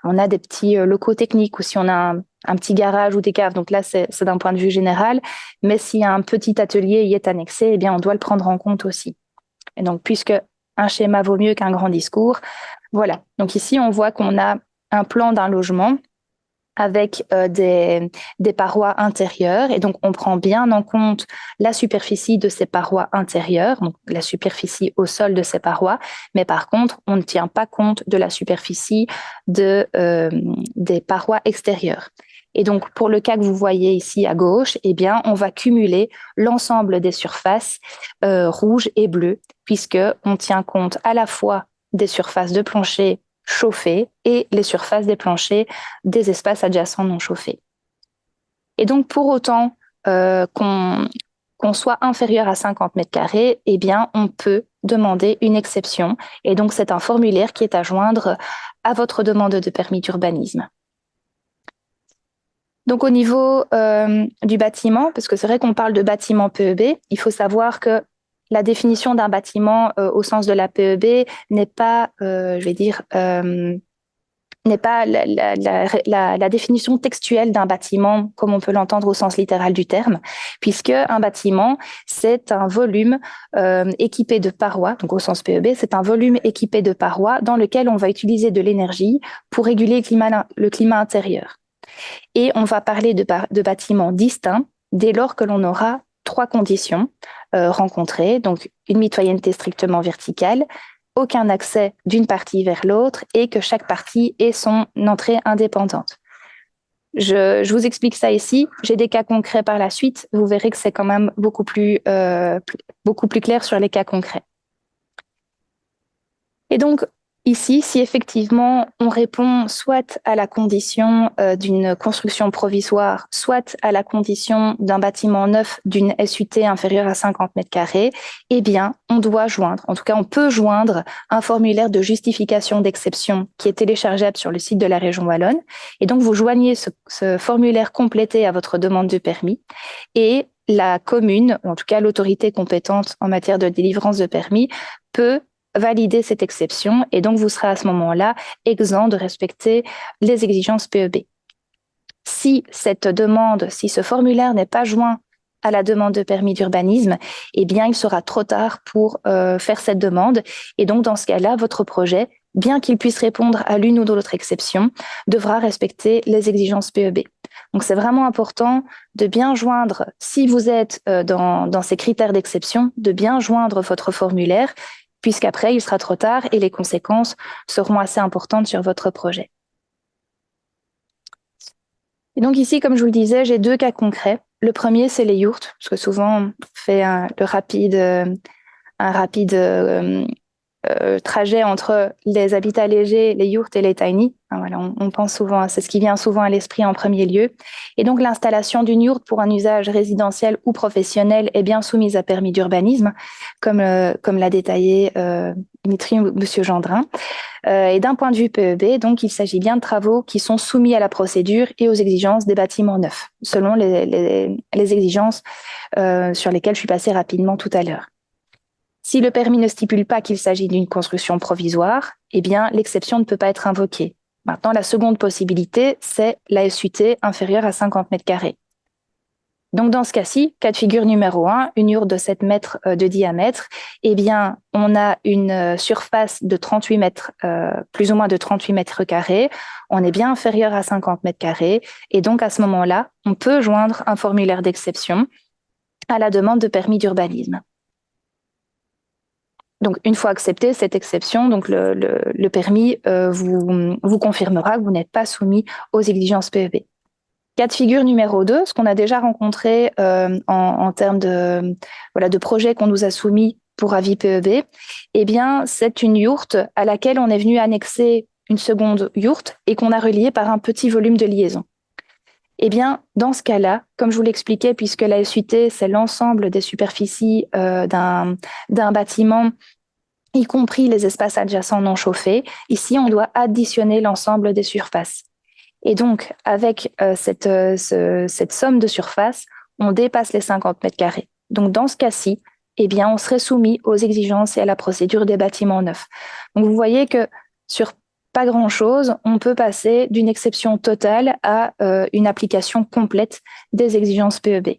on a des petits locaux techniques ou si on a un petit garage ou des caves, donc là, c'est d'un point de vue général. Mais s'il y a un petit atelier y est annexé, eh bien, on doit le prendre en compte aussi. Et donc, puisque un schéma vaut mieux qu'un grand discours, voilà. Donc ici, on voit qu'on a un plan d'un logement avec des parois intérieures. Et donc, on prend bien en compte la superficie de ces parois intérieures, donc la superficie au sol de ces parois. Mais par contre, on ne tient pas compte de la superficie des parois extérieures. Et donc, pour le cas que vous voyez ici à gauche, eh bien, on va cumuler l'ensemble des surfaces rouges et bleues, puisqu'on tient compte à la fois des surfaces de plancher chauffés et les surfaces des planchers des espaces adjacents non chauffés. Et donc, pour autant qu'on soit inférieur à 50 mètres carrés, eh bien, on peut demander une exception. Et donc, c'est un formulaire qui est à joindre à votre demande de permis d'urbanisme. Donc, au niveau du bâtiment, parce que c'est vrai qu'on parle de bâtiment PEB, il faut savoir que la définition d'un bâtiment au sens de la PEB n'est pas, n'est pas la définition textuelle d'un bâtiment comme on peut l'entendre au sens littéral du terme, puisque un bâtiment, c'est un volume équipé de parois, donc au sens PEB, c'est un volume équipé de parois dans lequel on va utiliser de l'énergie pour réguler le climat intérieur. Et on va parler de bâtiments distincts dès lors que l'on aura trois conditions rencontrées, donc une mitoyenneté strictement verticale, aucun accès d'une partie vers l'autre et que chaque partie ait son entrée indépendante. Je vous explique ça ici. J'ai des cas concrets par la suite. Vous verrez que c'est quand même beaucoup plus clair sur les cas concrets. Et donc, ici, si effectivement on répond soit à la condition d'une construction provisoire, soit à la condition d'un bâtiment neuf d'une SUT inférieure à 50 mètres carrés, eh bien, on doit joindre, en tout cas, on peut joindre un formulaire de justification d'exception qui est téléchargeable sur le site de la région Wallonne. Et donc, vous joignez ce formulaire complété à votre demande de permis et la commune, en tout cas l'autorité compétente en matière de délivrance de permis, peut valider cette exception et donc vous serez à ce moment-là exempt de respecter les exigences PEB. Si ce formulaire n'est pas joint à la demande de permis d'urbanisme, eh bien il sera trop tard pour faire cette demande et donc dans ce cas-là, votre projet, bien qu'il puisse répondre à l'une ou l'autre exception, devra respecter les exigences PEB. Donc c'est vraiment important de bien joindre, si vous êtes dans ces critères d'exception, de bien joindre votre formulaire puisqu'après, il sera trop tard et les conséquences seront assez importantes sur votre projet. Et donc ici, comme je vous le disais, j'ai deux cas concrets. Le premier, c'est les yourtes, parce que souvent, on fait un rapide trajet entre les habitats légers, les yourtes et les tiny. Voilà, on pense souvent, c'est ce qui vient souvent à l'esprit en premier lieu. Et donc l'installation d'une yourte pour un usage résidentiel ou professionnel est bien soumise à permis d'urbanisme, comme l'a détaillé Dimitri ou Monsieur Gendrin. Et d'un point de vue PEB, donc il s'agit bien de travaux qui sont soumis à la procédure et aux exigences des bâtiments neufs, selon les exigences sur lesquelles je suis passée rapidement tout à l'heure. Si le permis ne stipule pas qu'il s'agit d'une construction provisoire, eh bien, l'exception ne peut pas être invoquée. Maintenant, la seconde possibilité, c'est la SUT inférieure à 50 mètres carrés. Donc, dans ce cas-ci, cas de figure numéro 1, une yourte de 7 mètres de diamètre, eh bien, on a une surface de 38 mètres, plus ou moins de 38 mètres carrés. On est bien inférieur à 50 mètres carrés. Et donc, à ce moment-là, on peut joindre un formulaire d'exception à la demande de permis d'urbanisme. Donc, une fois acceptée cette exception, donc le permis vous confirmera que vous n'êtes pas soumis aux exigences PEB. Cas de figure numéro 2, ce qu'on a déjà rencontré en termes de projets qu'on nous a soumis pour avis PEB, eh bien, c'est une yourte à laquelle on est venu annexer une seconde yourte et qu'on a reliée par un petit volume de liaison. Eh bien, dans ce cas-là, comme je vous l'expliquais, puisque la SUT, c'est l'ensemble des superficies d'un bâtiment, y compris les espaces adjacents non chauffés, ici, on doit additionner l'ensemble des surfaces. Et donc, avec cette somme de surface, on dépasse les 50 mètres carrés. Donc, dans ce cas-ci, eh bien, on serait soumis aux exigences et à la procédure des bâtiments neufs. Donc, vous voyez que sur pas grand-chose, on peut passer d'une exception totale à une application complète des exigences PEB.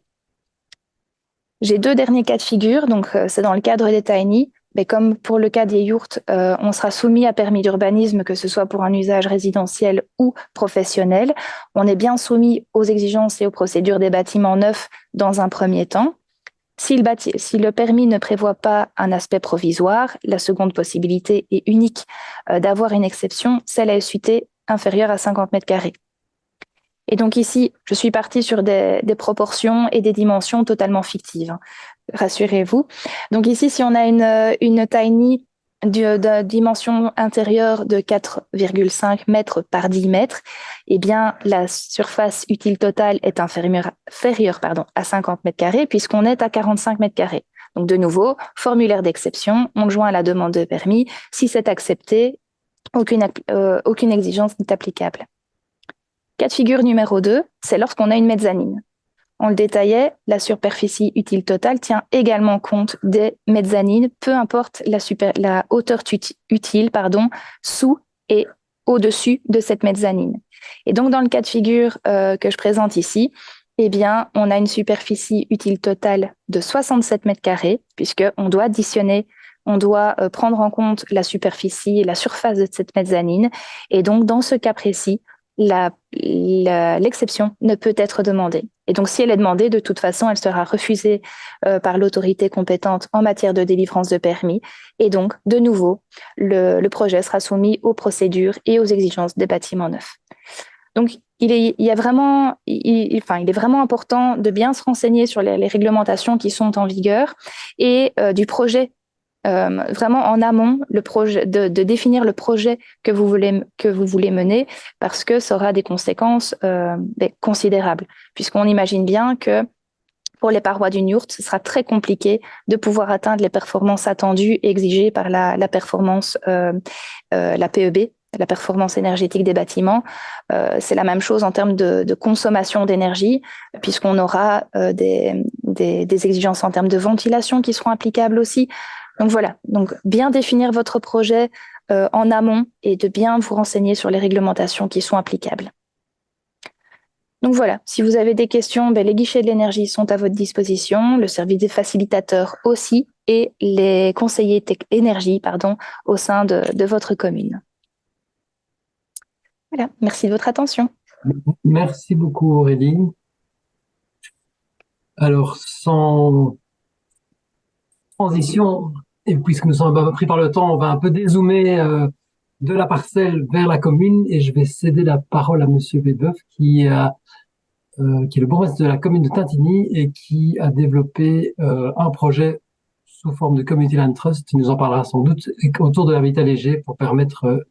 J'ai 2 derniers cas de figure, donc c'est dans le cadre des tiny. Mais comme pour le cas des yourtes, on sera soumis à permis d'urbanisme, que ce soit pour un usage résidentiel ou professionnel. On est bien soumis aux exigences et aux procédures des bâtiments neufs dans un premier temps. Si le permis ne prévoit pas un aspect provisoire, la seconde possibilité est unique d'avoir une exception, c'est la SUT inférieure à 50 mètres carrés. Et donc ici, je suis partie sur des proportions et des dimensions totalement fictives. Rassurez-vous. Donc ici, si on a une tiny de dimension intérieure de 4,5 mètres par 10 mètres, eh bien, la surface utile totale est inférieure à 50 mètres carrés puisqu'on est à 45 mètres carrés. Donc de nouveau, formulaire d'exception, on le joint à la demande de permis. Si c'est accepté, aucune exigence n'est applicable. Cas de figure numéro 2, c'est lorsqu'on a une mezzanine. On le détaillait, la superficie utile totale tient également compte des mezzanines, peu importe la hauteur utile sous et au-dessus de cette mezzanine. Et donc, dans le cas de figure que je présente ici, eh bien, on a une superficie utile totale de 67 mètres carrés, puisqu'on doit additionner, on doit prendre en compte la superficie et la surface de cette mezzanine. Et donc, dans ce cas précis, l'exception ne peut être demandée. Et donc, si elle est demandée, de toute façon, elle sera refusée par l'autorité compétente en matière de délivrance de permis. Et donc, de nouveau, le projet sera soumis aux procédures et aux exigences des bâtiments neufs. Donc, il est vraiment important de bien se renseigner sur les réglementations qui sont en vigueur et du projet. Vraiment en amont de définir le projet que vous voulez mener, parce que ça aura des conséquences considérables, puisqu'on imagine bien que pour les parois d'une yourte, ce sera très compliqué de pouvoir atteindre les performances attendues et exigées par la performance, la PEB, la performance énergétique des bâtiments. C'est la même chose en termes de consommation d'énergie, puisqu'on aura des exigences en termes de ventilation qui seront applicables aussi. Donc voilà, donc bien définir votre projet en amont et de bien vous renseigner sur les réglementations qui sont applicables. Donc voilà, si vous avez des questions, les guichets de l'énergie sont à votre disposition, le service des facilitateurs aussi, et les conseillers énergie au sein de votre commune. Voilà, merci de votre attention. Merci beaucoup Aurélie. Alors, sans transition, et puisque nous sommes un peu pris par le temps, on va un peu dézoomer de la parcelle vers la commune, et je vais céder la parole à Monsieur Bébeuf, qui est le bourgmestre de la commune de Tintigny et qui a développé un projet sous forme de Community Land Trust, il nous en parlera sans doute, autour de l'habitat léger pour permettre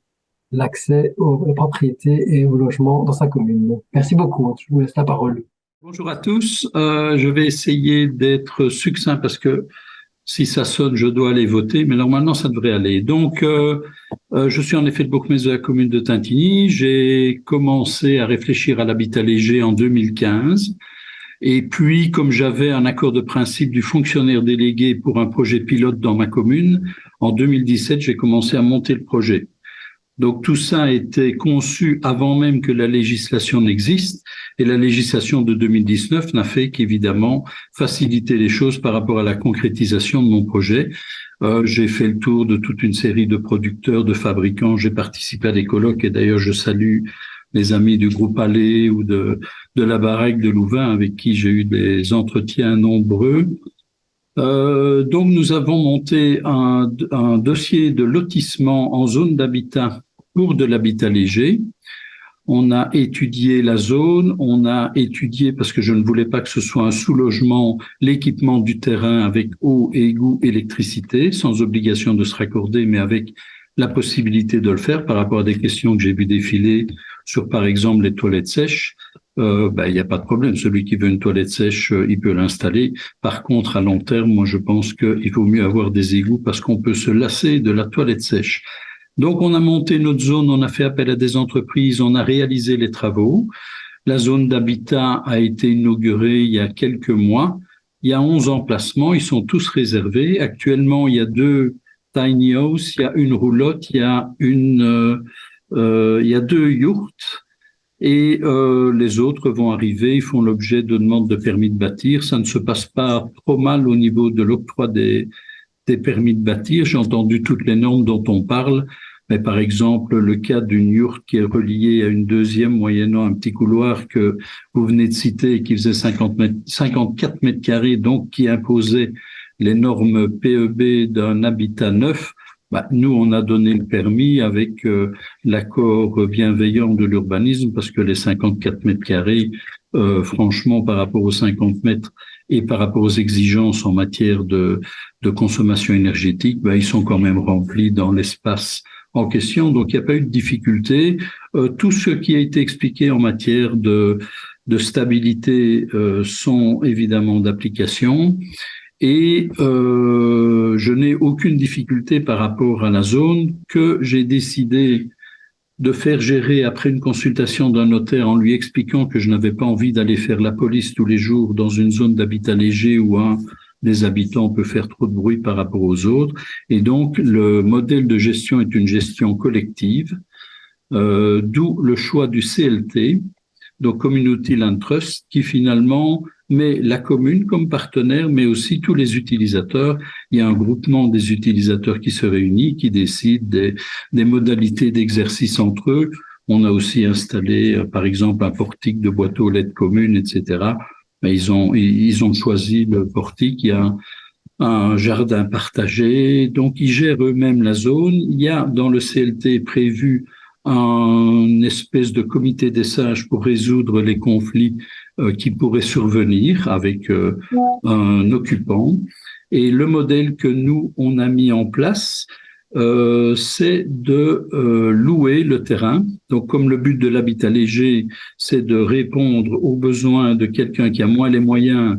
l'accès aux propriétés et au logement dans sa commune. Merci beaucoup, je vous laisse la parole. Bonjour à tous, je vais essayer d'être succinct parce que si ça sonne, je dois aller voter, mais normalement, ça devrait aller. Donc, je suis en effet le bourgmestre de la commune de Tintigny. J'ai commencé à réfléchir à l'habitat léger en 2015. Et puis, comme j'avais un accord de principe du fonctionnaire délégué pour un projet pilote dans ma commune, en 2017, j'ai commencé à monter le projet. Donc tout ça a été conçu avant même que la législation n'existe, et la législation de 2019 n'a fait qu'évidemment faciliter les choses par rapport à la concrétisation de mon projet. J'ai fait le tour de toute une série de producteurs, de fabricants, j'ai participé à des colloques, et d'ailleurs je salue les amis du groupe Allé ou de la baraque de Louvain avec qui j'ai eu des entretiens nombreux. Donc nous avons monté un dossier de lotissement en zone d'habitat pour de l'habitat léger. On a étudié la zone, on a étudié, parce que je ne voulais pas que ce soit un sous-logement, l'équipement du terrain avec eau, égout, électricité, sans obligation de se raccorder, mais avec la possibilité de le faire par rapport à des questions que j'ai vu défiler sur, par exemple, les toilettes sèches. Il n'y a pas de problème. Celui qui veut une toilette sèche, il peut l'installer. Par contre, à long terme, moi, je pense qu'il vaut mieux avoir des égouts parce qu'on peut se lasser de la toilette sèche. Donc, on a monté notre zone, on a fait appel à des entreprises, on a réalisé les travaux. La zone d'habitat a été inaugurée il y a quelques mois. Il y a 11 emplacements, ils sont tous réservés. Actuellement, il y a 2 tiny house, il y a une roulotte, il y a 2 yurts. Et les autres vont arriver, ils font l'objet de demandes de permis de bâtir. Ça ne se passe pas trop mal au niveau de l'octroi des permis de bâtir. J'ai entendu toutes les normes dont on parle, mais par exemple, le cas d'une yourte qui est reliée à une deuxième moyennant un petit couloir que vous venez de citer, qui faisait 54 mètres carrés, donc qui imposait les normes PEB d'un habitat neuf. Nous, on a donné le permis avec l'accord bienveillant de l'urbanisme parce que les 54 mètres carrés, franchement, par rapport aux 50 mètres et par rapport aux exigences en matière de consommation énergétique, ils sont quand même remplis dans l'espace en question. Donc, il n'y a pas eu de difficulté. Tout ce qui a été expliqué en matière de stabilité sont évidemment d'application. Et je n'ai aucune difficulté par rapport à la zone que j'ai décidé de faire gérer après une consultation d'un notaire en lui expliquant que je n'avais pas envie d'aller faire la police tous les jours dans une zone d'habitat léger où un des habitants peut faire trop de bruit par rapport aux autres. Et donc, le modèle de gestion est une gestion collective, d'où le choix du CLT, donc Community Land Trust, qui finalement met la commune comme partenaire, mais aussi tous les utilisateurs. Il y a un groupement des utilisateurs qui se réunit, qui décide des modalités d'exercice entre eux. On a aussi installé, par exemple, un portique de boîte aux lettres commune, etc. Mais ils ont choisi le portique. Il y a un jardin partagé, donc ils gèrent eux-mêmes la zone. Il y a dans le CLT prévu un espèce de comité des sages pour résoudre les conflits qui pourraient survenir avec un occupant. Et le modèle que nous, on a mis en place, c'est de louer le terrain. Donc, comme le but de l'habitat léger, c'est de répondre aux besoins de quelqu'un qui a moins les moyens,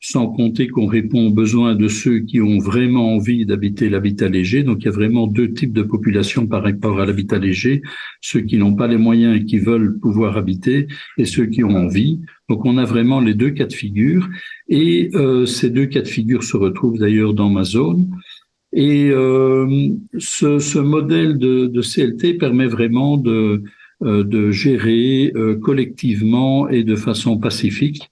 sans compter qu'on répond aux besoins de ceux qui ont vraiment envie d'habiter l'habitat léger. Donc, il y a vraiment 2 types de populations par rapport à l'habitat léger. Ceux qui n'ont pas les moyens et qui veulent pouvoir habiter et ceux qui ont envie. Donc, on a vraiment les 2 cas de figure. Et ces 2 cas de figure se retrouvent d'ailleurs dans ma zone. Et ce modèle de CLT permet vraiment de gérer collectivement et de façon pacifique.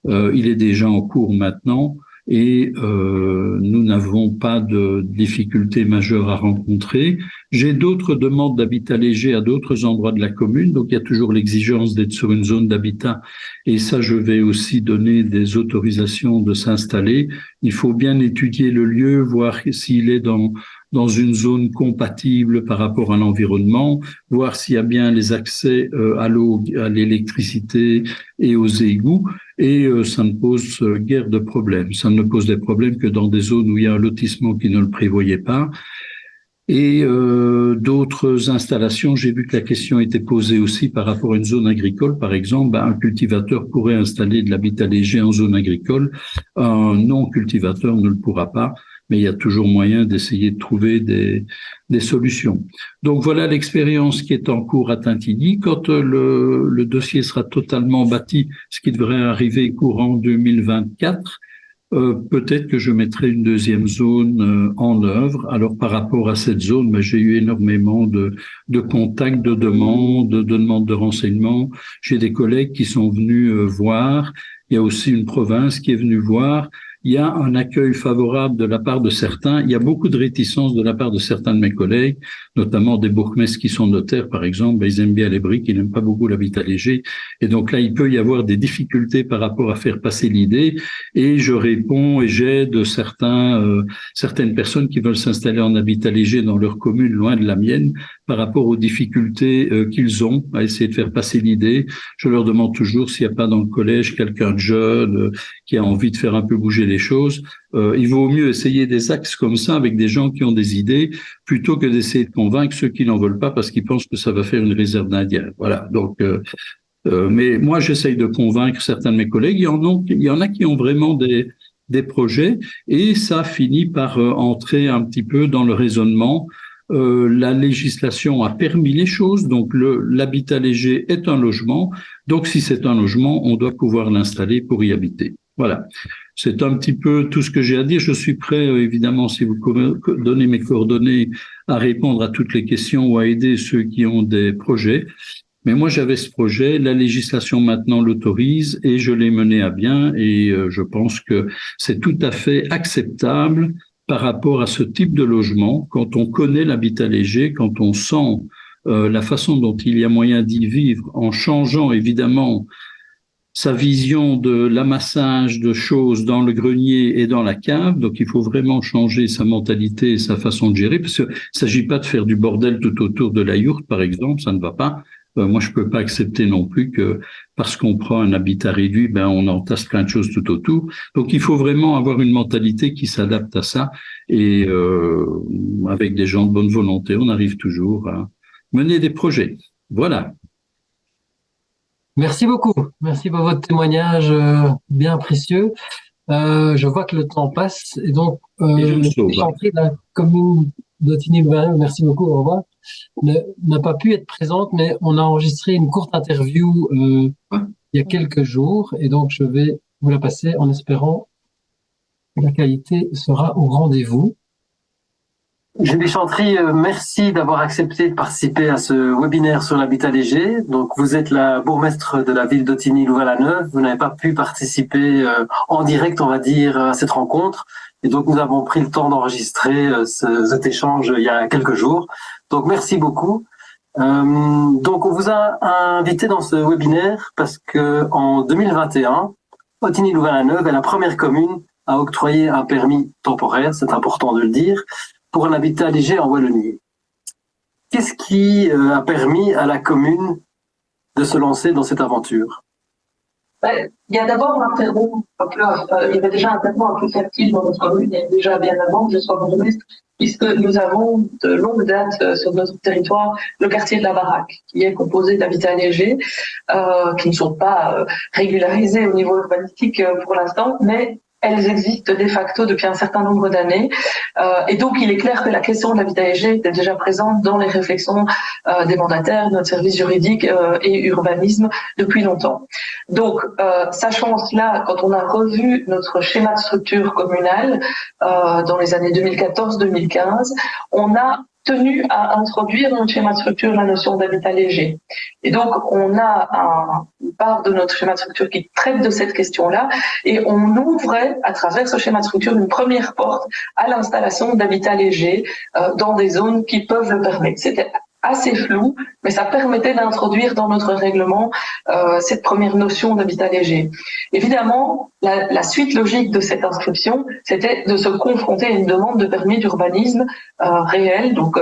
Il est déjà en cours maintenant et nous n'avons pas de difficultés majeures à rencontrer. J'ai d'autres demandes d'habitat léger à d'autres endroits de la commune, donc il y a toujours l'exigence d'être sur une zone d'habitat et ça, je vais aussi donner des autorisations de s'installer. Il faut bien étudier le lieu, voir s'il est dans une zone compatible par rapport à l'environnement, voir s'il y a bien les accès à l'eau, à l'électricité et aux égouts. Et ça ne pose guère de problème. Ça ne pose des problèmes que dans des zones où il y a un lotissement qui ne le prévoyait pas. Et d'autres installations, j'ai vu que la question était posée aussi par rapport à une zone agricole. Par exemple, un cultivateur pourrait installer de l'habitat léger en zone agricole. Un non-cultivateur ne le pourra pas. Mais il y a toujours moyen d'essayer de trouver des solutions. Donc voilà l'expérience qui est en cours à Tintigny. Quand le dossier sera totalement bâti, ce qui devrait arriver courant 2024, peut-être que je mettrai une deuxième zone en œuvre. Alors par rapport à cette zone, ben, j'ai eu énormément de contacts, de demandes de renseignements. J'ai des collègues qui sont venus voir. Il y a aussi une province qui est venue voir. Il y a un accueil favorable de la part de certains. Il y a beaucoup de réticences de la part de certains de mes collègues, notamment des bourgmestres qui sont notaires, par exemple. Ben, ils aiment bien les briques, ils n'aiment pas beaucoup l'habitat léger. Et donc là, il peut y avoir des difficultés par rapport à faire passer l'idée. Et je réponds et j'aide certaines personnes qui veulent s'installer en habitat léger dans leur commune, loin de la mienne, par rapport aux difficultés qu'ils ont à essayer de faire passer l'idée. Je leur demande toujours s'il n'y a pas dans le collège quelqu'un de jeune qui a envie de faire un peu bouger les choses. Il vaut mieux essayer des axes comme ça avec des gens qui ont des idées plutôt que d'essayer de convaincre ceux qui n'en veulent pas parce qu'ils pensent que ça va faire une réserve d'Indiens. Voilà. Donc, mais moi, j'essaye de convaincre certains de mes collègues. Il y en a qui ont vraiment des projets et ça finit par entrer un petit peu dans le raisonnement. La législation a permis les choses, donc l'habitat léger est un logement. Donc, si c'est un logement, on doit pouvoir l'installer pour y habiter. Voilà. C'est un petit peu tout ce que j'ai à dire. Je suis prêt, évidemment, si vous donnez mes coordonnées, à répondre à toutes les questions ou à aider ceux qui ont des projets. Mais moi, j'avais ce projet, la législation maintenant l'autorise et je l'ai mené à bien et je pense que c'est tout à fait acceptable par rapport à ce type de logement. Quand on connaît l'habitat léger, quand on sent la façon dont il y a moyen d'y vivre en changeant évidemment sa vision de l'amassage de choses dans le grenier et dans la cave. Donc, il faut vraiment changer sa mentalité et sa façon de gérer parce qu'il ne s'agit pas de faire du bordel tout autour de la yourte, par exemple, ça ne va pas. Moi, je peux pas accepter non plus que parce qu'on prend un habitat réduit, ben on entasse plein de choses tout autour. Donc, il faut vraiment avoir une mentalité qui s'adapte à ça. Et avec des gens de bonne volonté, on arrive toujours à mener des projets. Voilà. Merci beaucoup. Merci pour votre témoignage bien précieux. Je vois que le temps passe et donc l'entrée de la commune d'Ottignies-Louvain-la-Neuve, merci beaucoup, au revoir, n'a pas pu être présente, mais on a enregistré une courte interview il y a quelques jours et donc je vais vous la passer en espérant que la qualité sera au rendez-vous. Julie Chantry, merci d'avoir accepté de participer à ce webinaire sur l'habitat léger. Donc, vous êtes la bourgmestre de la ville d'Ottignies-Louvain-la-Neuve. Vous n'avez pas pu participer en direct, on va dire, à cette rencontre. Et donc, nous avons pris le temps d'enregistrer cet échange il y a quelques jours. Donc, merci beaucoup. Donc, on vous a invité dans ce webinaire parce que en 2021, Ottignies-Louvain-la-Neuve est la première commune à octroyer un permis temporaire, c'est important de le dire, pour un habitat léger en Wallonie. Qu'est-ce qui a permis à la commune de se lancer dans cette aventure? Il y a d'abord un terreau. Il y avait déjà un terreau un peu fertile dans notre commune, et déjà bien avant que je sois bourgmestre, puisque nous avons de longue date sur notre territoire le quartier de la Baraque, qui est composé d'habitats légers, qui ne sont pas régularisés au niveau urbanistique pour l'instant, mais elles existent de facto depuis un certain nombre d'années. Et donc, il est clair que la question de l'habitat léger était déjà présente dans les réflexions des mandataires, notre service juridique et urbanisme depuis longtemps. Donc, sachant cela, quand on a revu notre schéma de structure communale dans les années 2014-2015, on a tenu à introduire dans le schéma de structure la notion d'habitat léger. Et donc, on a une part de notre schéma de structure qui traite de cette question-là et on ouvrait, à travers ce schéma de structure, une première porte à l'installation d'habitat léger dans des zones qui peuvent le permettre. C'était assez flou, mais ça permettait d'introduire dans notre règlement cette première notion d'habitat léger. Évidemment, la suite logique de cette inscription, c'était de se confronter à une demande de permis d'urbanisme réel, donc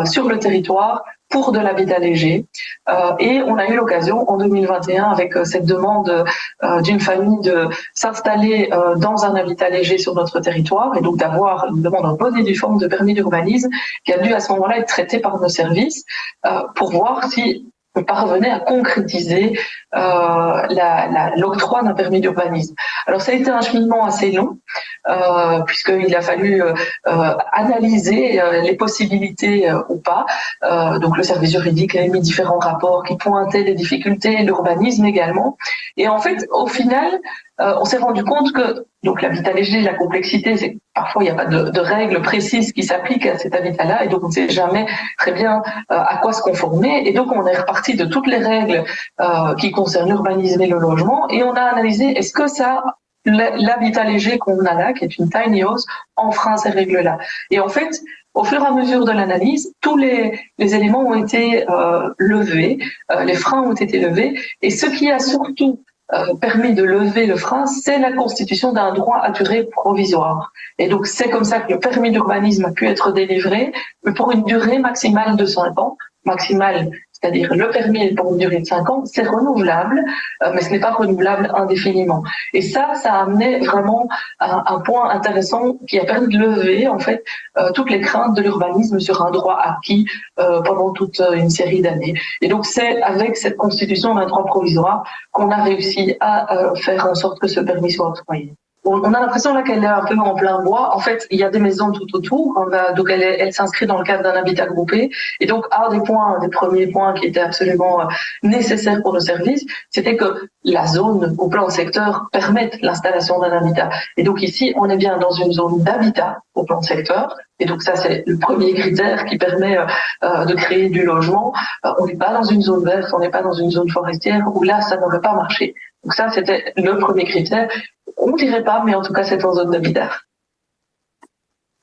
sur le territoire, pour de l'habitat léger. Et on a eu l'occasion en 2021, avec cette demande d'une famille de s'installer dans un habitat léger sur notre territoire, et donc d'avoir une demande en bonne et due forme de permis d'urbanisme, qui a dû à ce moment-là être traitée par nos services pour voir si on parvenait à concrétiser l'octroi d'un permis d'urbanisme. Alors ça a été un cheminement assez long, puisqu'il a fallu analyser les possibilités ou pas. Donc le service juridique a émis différents rapports qui pointaient les difficultés, l'urbanisme également. Et en fait, au final, on s'est rendu compte que donc l'habitat léger, la complexité, c'est que parfois il n'y a pas de règles précises qui s'appliquent à cet habitat-là, et donc on ne sait jamais très bien à quoi se conformer. Et donc on est reparti de toutes les règles qui concernent l'urbanisme et le logement, et on a analysé est-ce que ça l'habitat léger qu'on a là, qui est une tiny house, enfreint ces règles-là. Et en fait, au fur et à mesure de l'analyse, tous les éléments ont été levés, les freins ont été levés, et ce qui a surtout permis de lever le frein, c'est la constitution d'un droit à durée provisoire. Et donc c'est comme ça que le permis d'urbanisme a pu être délivré, mais pour une durée maximale de 5 ans, maximale, c'est-à-dire le permis est pour une durée de 5 ans, c'est renouvelable, mais ce n'est pas renouvelable indéfiniment. Et ça a amené vraiment un point intéressant qui a permis de lever en fait toutes les craintes de l'urbanisme sur un droit acquis pendant toute une série d'années. Et donc c'est avec cette constitution d'un droit provisoire qu'on a réussi à faire en sorte que ce permis soit octroyé. On a l'impression là qu'elle est un peu en plein bois. En fait, il y a des maisons tout autour. Donc elle s'inscrit dans le cadre d'un habitat groupé. Et donc un des premiers points qui était absolument nécessaire pour nos services, c'était que la zone au plan secteur permette l'installation d'un habitat. Et donc ici, on est bien dans une zone d'habitat au plan secteur. Et donc ça, c'est le premier critère qui permet de créer du logement. On n'est pas dans une zone verte, on n'est pas dans une zone forestière où là, ça n'aurait pas marché. Donc ça, c'était le premier critère. On ne dirait pas, mais en tout cas, c'est en zone d'habitat.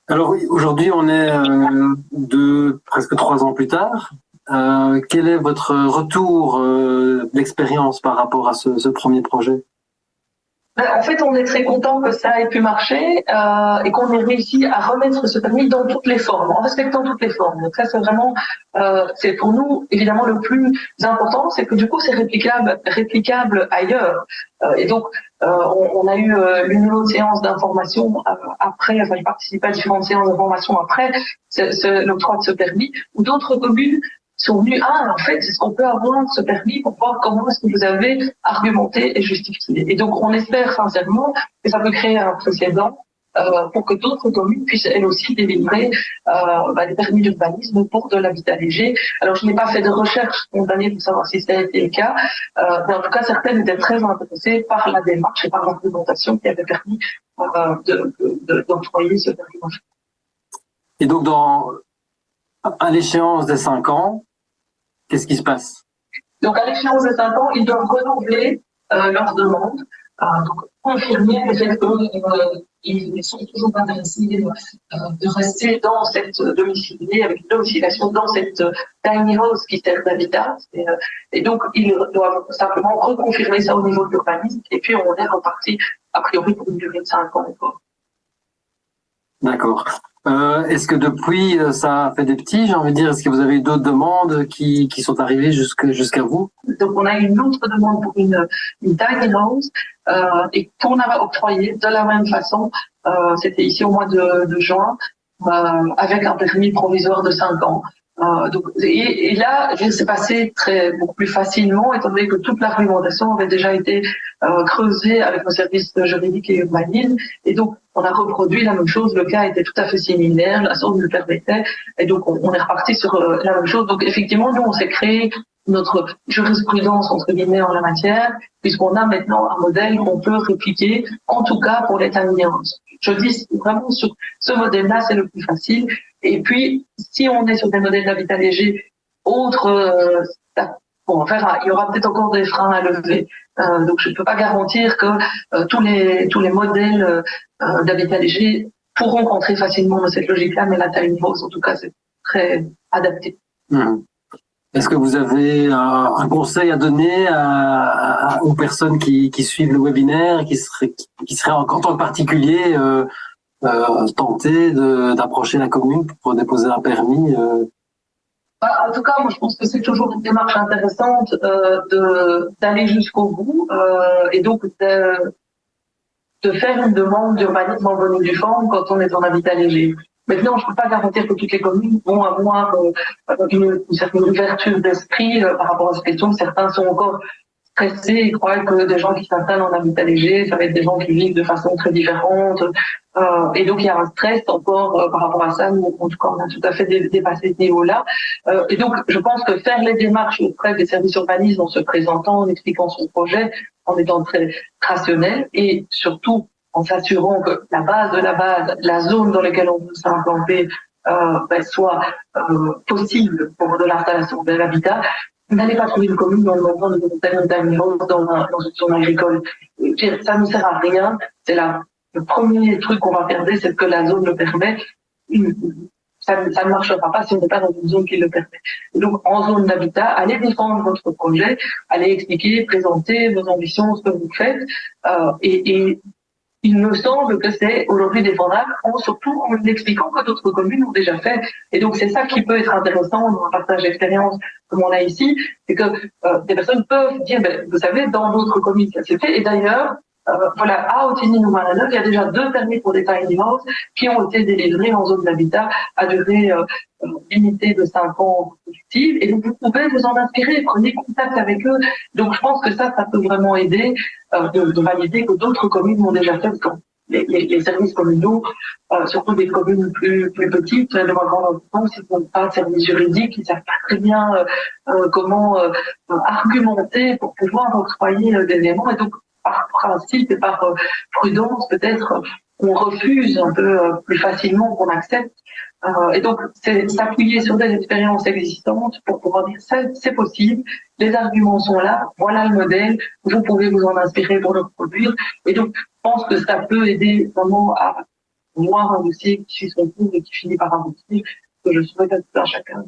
Alors oui, aujourd'hui, on est presque 3 ans plus tard. Quel est votre retour d'expérience par rapport à ce premier projet ? En fait, on est très content que ça ait pu marcher et qu'on ait réussi à remettre ce permis dans toutes les formes, en respectant toutes les formes. Donc ça, c'est vraiment, c'est pour nous évidemment le plus important, c'est que du coup, c'est réplicable ailleurs. Et donc, on a eu l'une ou l'autre séance d'information après, enfin, j'ai participé à différentes séances d'information après l'octroi de ce permis, où d'autres communes sont venus, en fait, est-ce qu'on peut avoir ce permis pour voir comment est-ce que vous avez argumenté et justifié. Et donc, on espère sincèrement que ça peut créer un précédent pour que d'autres communes puissent elles aussi délivrer des permis d'urbanisme pour de l'habitat léger. Alors, je n'ai pas fait de recherche spontanée pour savoir si ça a été le cas, mais en tout cas, certaines étaient très intéressées par la démarche et par l'argumentation qui avait permis d'employer ce permis. Et donc, à l'échéance des 5 ans, qu'est-ce qui se passe? Donc, à l'échéance des 5 ans, ils doivent renouveler leur demande, donc confirmer le fait qu'ils sont toujours intéressés de rester dans cette domiciliée, avec une domiciliation dans cette tiny house qui sert d'habitat. Et donc, ils doivent simplement reconfirmer ça au niveau de l'urbanisme, et puis on est reparti, a priori, pour une durée de 5 ans encore. D'accord. Est-ce que depuis, ça a fait des petits, j'ai envie de dire, est-ce que vous avez eu d'autres demandes qui sont arrivées jusqu'à vous? Donc, on a eu une autre demande pour une tiny house et qu'on a octroyée de la même façon. C'était ici au mois de juin, avec un permis provisoire de 5 ans. Donc, et là, c'est passé beaucoup plus facilement, étant donné que toute l'argumentation avait déjà été creusée avec nos services juridiques et urbanisme. Et donc, on a reproduit la même chose. Le cas était tout à fait similaire, la source nous le permettait. Et donc, on est reparti sur la même chose. Donc, effectivement, nous, on s'est créé notre jurisprudence, entre guillemets, en la matière, puisqu'on a maintenant un modèle qu'on peut répliquer, en tout cas pour les tiny houses. Je dis vraiment sur ce modèle-là, c'est le plus facile. Et puis, si on est sur des modèles d'habitat léger, il y aura peut-être encore des freins à lever. Donc, je ne peux pas garantir que tous les modèles d'habitat léger pourront rentrer facilement dans cette logique-là, mais la tiny house, en tout cas, c'est très adapté. Est-ce que vous avez un conseil à donner aux personnes qui suivent le webinaire, qui seraient en tant que particulier tentées d'approcher la commune pour déposer un permis? En tout cas, moi, je pense que c'est toujours une démarche intéressante d'aller jusqu'au bout et donc de faire une demande d'urbanisme en bonne et due forme quand on est en habitat léger. Maintenant, je ne peux pas garantir que toutes les communes vont avoir une certaine ouverture d'esprit par rapport à cette question. Certains sont encore stressés et croient que des gens qui s'installent en habitat léger, ça va être des gens qui vivent de façon très différente. Et donc, il y a un stress encore par rapport à ça. Nous, en tout cas, on a tout à fait dépassé ce niveau-là. Et donc, je pense que faire les démarches auprès des services urbanistes en se présentant, en expliquant son projet, en étant très rationnel et surtout en s'assurant que la base de la base, la zone dans laquelle on veut s'implanter, soit possible pour de l'installation de l'habitat. N'allez pas trouver une commune dans le moment de montagne dans une zone agricole. Ça ne sert à rien. C'est le premier truc qu'on va regarder, c'est que la zone le permet. Ça ne marchera pas si on n'est pas dans une zone qui le permet. Et donc, en zone d'habitat, allez défendre votre projet, allez expliquer, présenter vos ambitions, ce que vous faites, et il me semble que c'est aujourd'hui défendable, surtout en expliquant que d'autres communes ont déjà fait. Et donc, c'est ça qui peut être intéressant dans un partage d'expérience comme on a ici, c'est que des personnes peuvent dire, vous savez, dans d'autres communes, ça s'est fait. Et d'ailleurs, à Otigny-Nouméa-la-Neuve, il y a déjà 2 permis pour des tiny houses qui ont été délivrés en zone d'habitat à durée limitée de 5 ans productive. Et donc, vous pouvez vous en inspirer, prenez contact avec eux. Donc, je pense que ça peut vraiment aider de valider que d'autres communes l'ont déjà fait. Quand les services communaux, surtout des communes plus petites, de moins grande importance, ils n'ont pas de service juridique, ils ne savent pas très bien comment argumenter pour pouvoir octroyer des éléments. Et donc, par principe et par prudence, peut-être, on refuse un peu plus facilement qu'on accepte. Et donc, c'est s'appuyer sur des expériences existantes pour pouvoir dire ça, c'est possible, les arguments sont là, voilà le modèle, vous pouvez vous en inspirer pour le reproduire. Et donc, je pense que ça peut aider vraiment à voir un dossier qui suit son cours et qui finit par aboutir, que je souhaite à chacun.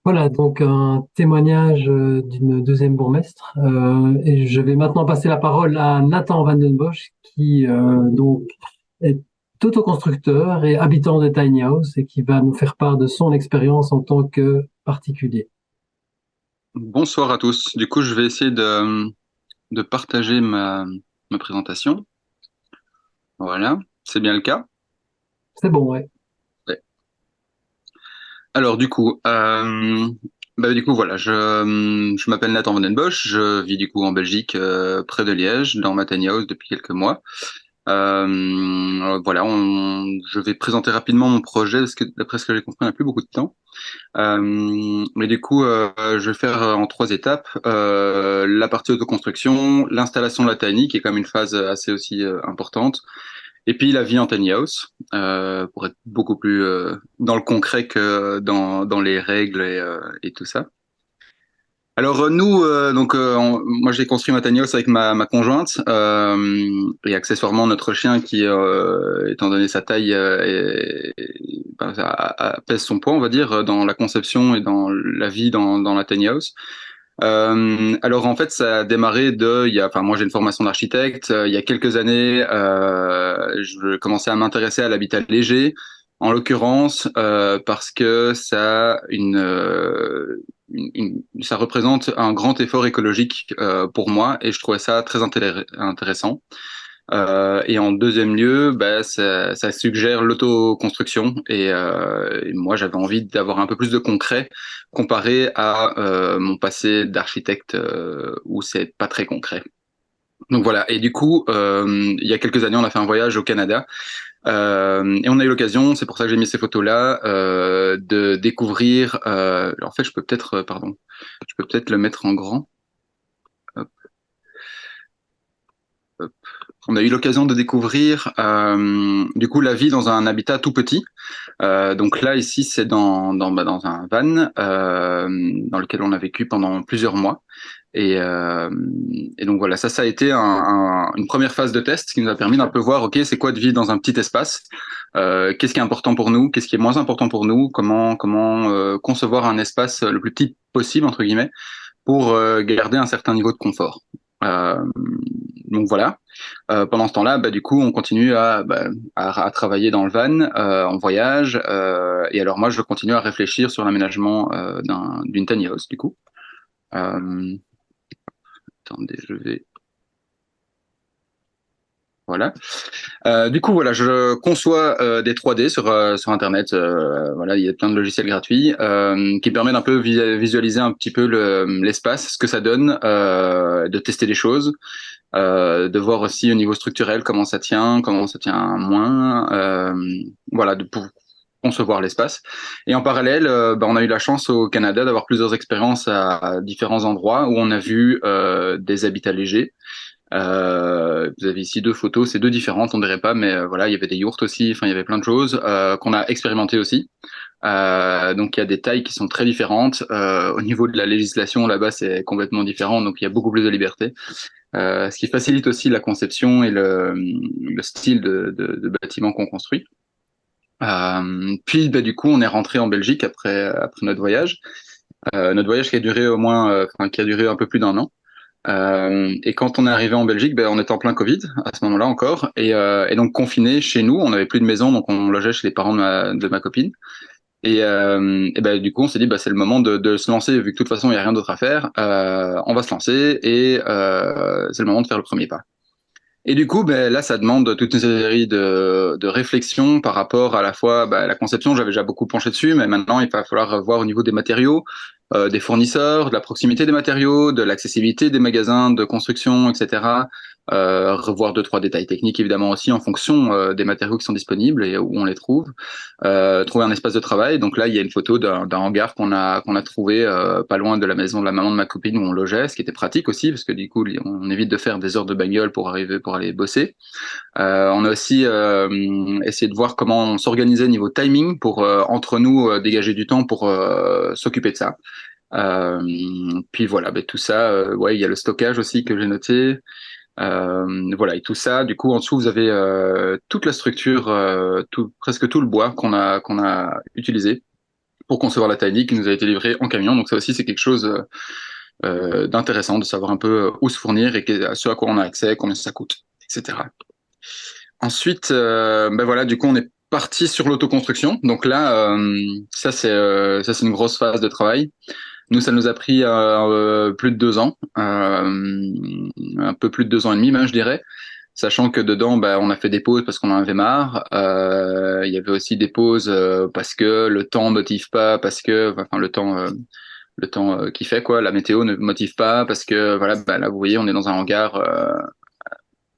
Voilà, donc un témoignage d'une deuxième bourgmestre. Et je vais maintenant passer la parole à Nathan Van den Bosch, qui donc est autoconstructeur et habitant de Tiny House et qui va nous faire part de son expérience en tant que particulier. Bonsoir à tous. Du coup, je vais essayer de partager ma présentation. Voilà, c'est bien le cas? C'est bon, ouais. Ouais. Alors, voilà, je m'appelle Nathan Van den Bosch, je vis du coup en Belgique, près de Liège, dans ma tiny house depuis quelques mois. Voilà, je vais présenter rapidement mon projet parce que d'après ce que j'ai compris, on n'a plus beaucoup de temps. Mais du coup, je vais faire en 3 étapes. La partie autoconstruction, l'installation de la tiny, qui est quand même une phase assez aussi importante, et puis la vie en tiny house, pour être beaucoup plus dans le concret que dans les règles et tout ça. Alors moi j'ai construit ma tiny house avec ma conjointe et accessoirement notre chien qui, étant donné sa taille, pèse son poids, on va dire, dans la conception et dans la vie dans la tiny house. Alors en fait, ça a démarré moi j'ai une formation d'architecte. Il y a quelques années, je commençais à m'intéresser à l'habitat léger, en l'occurrence parce que ça représente un grand effort écologique pour moi et je trouvais ça très intéressant. Et en deuxième lieu, ça suggère l'autoconstruction et moi j'avais envie d'avoir un peu plus de concret comparé à mon passé d'architecte où c'est pas très concret. Donc voilà, et du coup, il y a quelques années, on a fait un voyage au Canada et on a eu l'occasion, c'est pour ça que j'ai mis ces photos-là, de découvrir. En fait, je peux peut-être le mettre en grand. Hop. Hop. On a eu l'occasion de découvrir du coup la vie dans un habitat tout petit. Donc là ici c'est dans un van dans lequel on a vécu pendant plusieurs mois. Et donc voilà, ça a été une première phase de test qui nous a permis d'un peu voir, ok, c'est quoi de vivre dans un petit espace, qu'est-ce qui est important pour nous, qu'est-ce qui est moins important pour nous, comment concevoir un espace le plus petit possible entre guillemets pour garder un certain niveau de confort. Donc voilà. Pendant ce temps-là, du coup, on continue à travailler dans le van, en voyage, et alors moi, je continue à réfléchir sur l'aménagement d'une tiny house, du coup. Attendez, je vais Voilà. Du coup, voilà, je conçois des 3D sur Internet. Voilà, il y a plein de logiciels gratuits qui permettent un peu visualiser un petit peu l'espace, ce que ça donne, de tester les choses, de voir aussi au niveau structurel comment ça tient moins. Voilà, pour concevoir l'espace. Et en parallèle, on a eu la chance au Canada d'avoir plusieurs expériences à différents endroits où on a vu des habitats légers. Vous avez ici 2 photos, c'est 2 différentes, on dirait pas, mais voilà, il y avait des yourtes aussi, enfin il y avait plein de choses qu'on a expérimenté aussi. Donc il y a des tailles qui sont très différentes. Au niveau de la législation, là-bas, c'est complètement différent, donc il y a beaucoup plus de liberté. Ce qui facilite aussi la conception et le style de bâtiment qu'on construit. Puis du coup, on est rentré en Belgique après notre voyage. Notre voyage qui a duré qui a duré un peu plus d'1 an. Et quand on est arrivé en Belgique, on était en plein Covid à ce moment-là encore, et donc confiné chez nous. On n'avait plus de maison, donc on logeait chez les parents de ma copine. Et du coup, on s'est dit, c'est le moment de se lancer, vu que de toute façon il y a rien d'autre à faire. On va se lancer et c'est le moment de faire le premier pas. Et du coup, là, ça demande toute une série de réflexions par rapport à la fois la conception. J'avais déjà beaucoup penché dessus, mais maintenant, il va falloir voir au niveau des matériaux, des fournisseurs, de la proximité des matériaux, de l'accessibilité des magasins de construction, etc. Revoir 2-3 détails techniques, évidemment, aussi en fonction des matériaux qui sont disponibles et où on les trouve. Trouver un espace de travail. Donc là, il y a une photo d'un hangar qu'on a trouvé pas loin de la maison de la maman de ma copine où on logeait, ce qui était pratique aussi, parce que du coup, on évite de faire des heures de bagnole pour aller bosser. On a aussi essayé de voir comment on s'organisait niveau timing pour entre nous dégager du temps pour s'occuper de ça. Puis voilà, tout ça, il y a le stockage aussi que j'ai noté. Voilà, et tout ça, du coup, en dessous, vous avez toute la structure, presque tout le bois qu'on a utilisé pour concevoir la tiny qui nous a été livrée en camion. Donc ça aussi, c'est quelque chose d'intéressant de savoir un peu où se fournir et ce à quoi on a accès, combien ça coûte, etc. Ensuite, voilà, du coup, on est parti sur l'autoconstruction. Donc là, ça c'est une grosse phase de travail. Nous, ça nous a pris plus de 2 ans, un peu plus de 2 ans et demi, même, je dirais. Sachant que dedans, on a fait des pauses parce qu'on en avait marre. Il y avait aussi des pauses parce que le temps motive pas, parce que, enfin, le temps qui fait quoi, la météo ne motive pas, parce que voilà, là, vous voyez, on est dans un hangar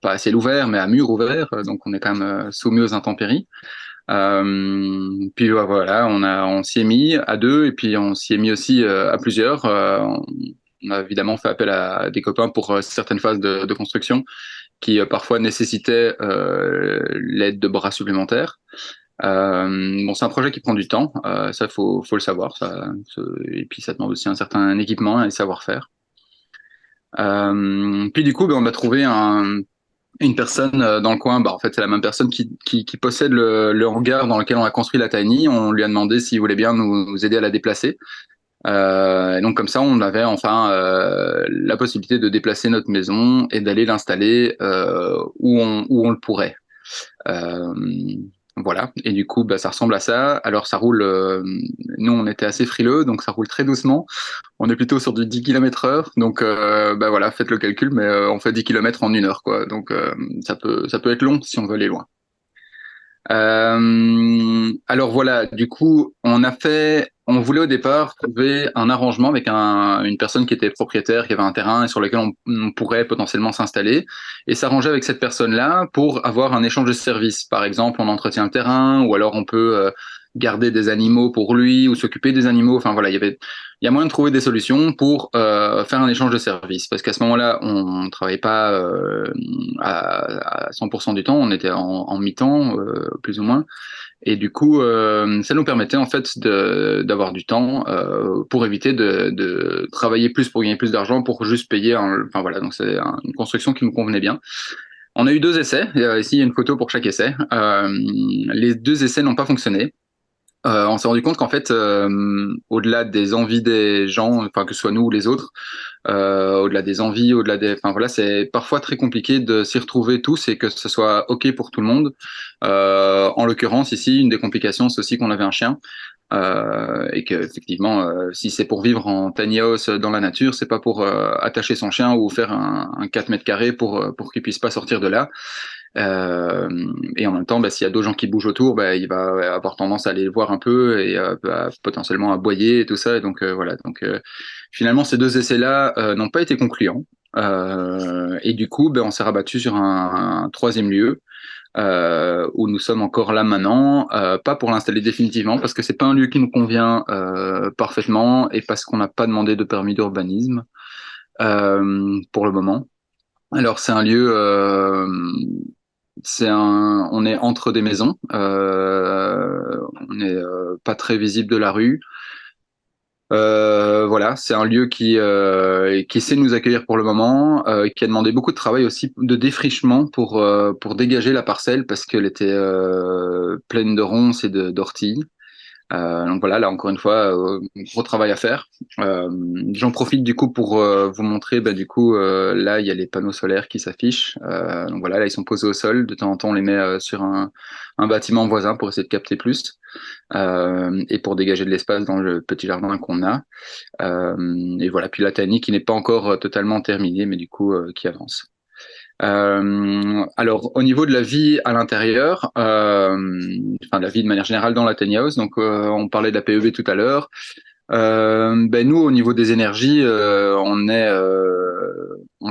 pas à ciel ouvert, mais à mur ouvert, donc on est quand même soumis aux intempéries. Puis voilà, on s'y est mis à 2 et puis on s'y est mis aussi à plusieurs. On a évidemment fait appel à des copains pour certaines phases de construction qui parfois nécessitaient l'aide de bras supplémentaires. C'est un projet qui prend du temps, ça faut le savoir, et puis ça demande aussi un certain équipement et un savoir-faire. Puis du coup, on a trouvé une personne dans le coin, en fait c'est la même personne qui possède le hangar dans lequel on a construit la tiny. On lui a demandé s'il voulait bien nous aider à la déplacer. Et donc comme ça, on avait enfin la possibilité de déplacer notre maison et d'aller l'installer où on le pourrait. Voilà, et du coup, ça ressemble à ça. Alors ça roule, nous on était assez frileux, donc ça roule très doucement. On est plutôt sur du 10 km/h, donc voilà, faites le calcul, mais on fait 10 km en 1 heure, quoi. Donc ça peut être long si on veut aller loin. Alors voilà, du coup, on voulait au départ trouver un arrangement avec une personne qui était propriétaire, qui avait un terrain et sur lequel on pourrait potentiellement s'installer et s'arranger avec cette personne-là pour avoir un échange de services. Par exemple, on entretient le terrain ou alors on peut garder des animaux pour lui ou s'occuper des animaux. Enfin voilà, il y a moyen de trouver des solutions pour faire un échange de services parce qu'à ce moment-là, on travaillait pas à 100% du temps, on était en mi-temps plus ou moins. Et du coup, ça nous permettait en fait d'avoir du temps pour éviter de travailler plus pour gagner plus d'argent pour juste payer. Enfin voilà, donc c'est une construction qui nous convenait bien. On a eu 2 essais. Ici, il y a une photo pour chaque essai. Les 2 essais n'ont pas fonctionné. On s'est rendu compte qu'en fait, au-delà des envies des gens, enfin que ce soit nous ou les autres, au-delà des envies, enfin voilà, c'est parfois très compliqué de s'y retrouver tous et que ce soit ok pour tout le monde. En l'occurrence ici, une des complications, c'est aussi qu'on avait un chien. Et que effectivement, si c'est pour vivre en tiny house dans la nature, c'est pas pour attacher son chien ou faire un 4 mètres carrés pour qu'il puisse pas sortir de là. Et en même temps, s'il y a d'autres gens qui bougent autour, il va avoir tendance à aller le voir un peu et potentiellement aboyer et tout ça. Et donc voilà. Donc finalement, ces deux essais-là n'ont pas été concluants. Et du coup, on s'est rabattu sur un troisième lieu où nous sommes encore là maintenant, pas pour l'installer définitivement parce que c'est pas un lieu qui nous convient parfaitement et parce qu'on n'a pas demandé de permis d'urbanisme pour le moment. Alors c'est un lieu, on est entre des maisons, on n'est pas très visible de la rue. Voilà, c'est un lieu qui sait nous accueillir pour le moment, qui a demandé beaucoup de travail aussi de défrichement pour dégager la parcelle parce qu'elle était pleine de ronces et d'orties. Donc voilà, là encore une fois, gros travail à faire. J'en profite du coup pour vous montrer, du coup, là il y a les panneaux solaires qui s'affichent. Donc voilà, là ils sont posés au sol. De temps en temps, on les met sur un bâtiment voisin pour essayer de capter plus et pour dégager de l'espace dans le petit jardin qu'on a. Et voilà, puis la tannie qui n'est pas encore totalement terminée, mais du coup qui avance. Alors au niveau de la vie à l'intérieur, enfin la vie de manière générale dans la tiny house, donc on parlait de la PEB tout à l'heure. Nous au niveau des énergies, on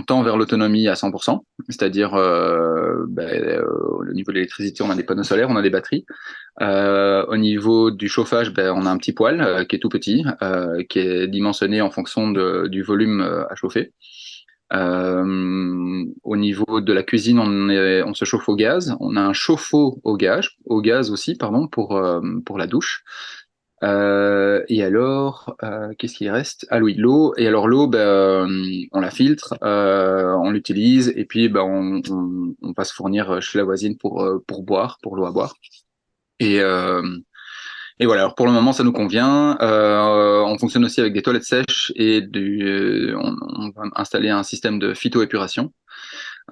tend vers l'autonomie à 100%, c'est-à-dire au niveau de l'électricité, on a des panneaux solaires, on a des batteries. Au niveau du chauffage, on a un petit poêle qui est tout petit, qui est dimensionné en fonction du volume à chauffer. Au niveau de la cuisine, on se chauffe au gaz. On a un chauffe-eau au gaz aussi, pardon, pour la douche. Et alors, qu'est-ce qu'il reste? Ah oui, l'eau. Et alors l'eau, on la filtre, on l'utilise, et puis on va se fournir chez la voisine pour boire, pour l'eau à boire. Et voilà, alors pour le moment, ça nous convient. On fonctionne aussi avec des toilettes sèches et on va installer un système de phytoépuration.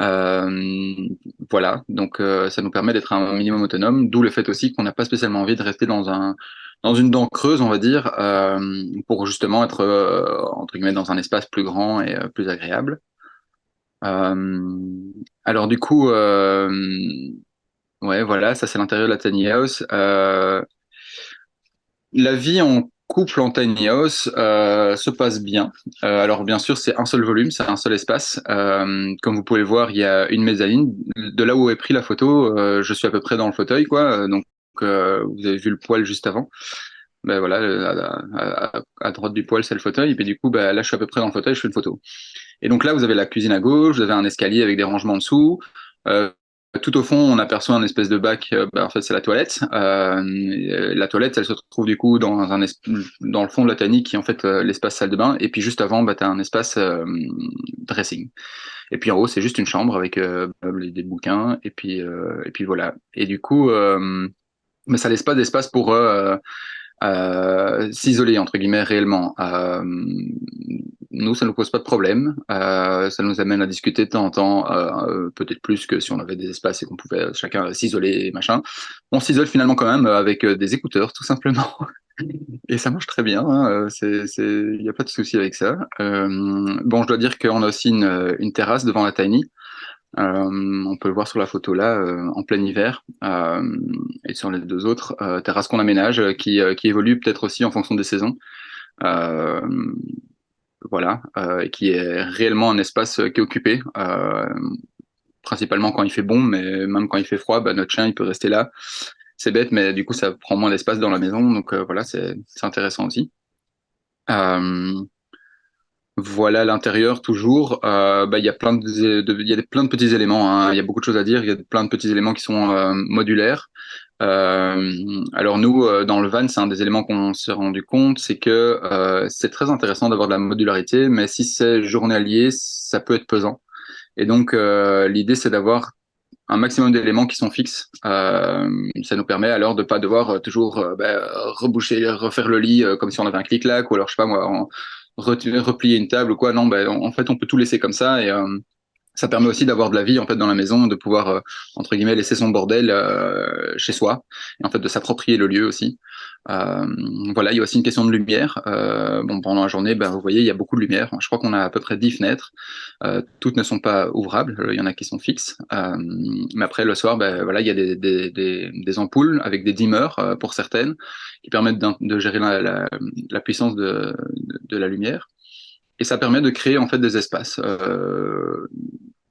Voilà, donc ça nous permet d'être un minimum autonome, d'où le fait aussi qu'on n'a pas spécialement envie de rester dans une dent creuse, on va dire, pour justement être entre guillemets dans un espace plus grand et plus agréable. Alors du coup, ouais, voilà, ça c'est l'intérieur de la tiny house. La vie en couple en tiny house se passe bien. Alors bien sûr, c'est un seul volume, c'est un seul espace. Comme vous pouvez le voir, il y a une mezzanine. De là où est pris la photo, je suis à peu près dans le fauteuil, quoi. Donc vous avez vu le poêle juste avant. Voilà, à droite du poêle, c'est le fauteuil. Et puis du coup, là, je suis à peu près dans le fauteuil, je fais une photo. Et donc là, vous avez la cuisine à gauche, vous avez un escalier avec des rangements en dessous. Tout au fond, on aperçoit un espèce de bac. En fait, c'est la toilette. La toilette, elle se trouve du coup dans le fond de la tiny, qui est en fait l'espace salle de bain. Et puis juste avant, tu as un espace dressing. Et puis en haut, c'est juste une chambre avec des bouquins. Et puis voilà. Et du coup, mais ça laisse pas d'espace pour s'isoler entre guillemets réellement. Nous, ça nous pose pas de problème. Ça nous amène à discuter de temps en temps, peut-être plus que si on avait des espaces et qu'on pouvait chacun s'isoler, machin. On s'isole finalement quand même avec des écouteurs, tout simplement. Et ça marche très bien. Hein. Il n'y a pas de souci avec ça. Bon, je dois dire qu'on a aussi une terrasse devant la tiny. On peut le voir sur la photo là, en plein hiver, et sur les deux autres terrasses qu'on aménage, qui évoluent peut-être aussi en fonction des saisons. Voilà, qui est réellement un espace qui est occupé, principalement quand il fait bon, mais même quand il fait froid, notre chien il peut rester là. C'est bête, mais du coup ça prend moins d'espace dans la maison, donc voilà, c'est intéressant aussi. Voilà l'intérieur toujours. Il y a plein plein de petits éléments. Hein. Il y a beaucoup de choses à dire. Il y a plein de petits éléments qui sont modulaires. Alors nous, dans le van, c'est un des éléments qu'on s'est rendu compte, c'est que c'est très intéressant d'avoir de la modularité, mais si c'est journalier, ça peut être pesant. Et donc l'idée, c'est d'avoir un maximum d'éléments qui sont fixes. Ça nous permet alors de pas devoir toujours reboucher, refaire le lit comme si on avait un clic-clac, ou alors je sais pas moi, replier une table ou quoi. Non, en fait, on peut tout laisser comme ça et ça permet aussi d'avoir de la vie en fait dans la maison, de pouvoir entre guillemets laisser son bordel chez soi et en fait de s'approprier le lieu aussi. Voilà, il y a aussi une question de lumière. Bon, pendant la journée, vous voyez, il y a beaucoup de lumière. Je crois qu'on a à peu près 10 fenêtres. Toutes ne sont pas ouvrables. Il y en a qui sont fixes. Mais après, le soir, voilà, il y a des ampoules avec des dimmers pour certaines qui permettent de gérer la puissance de la lumière. Et ça permet de créer en fait des espaces,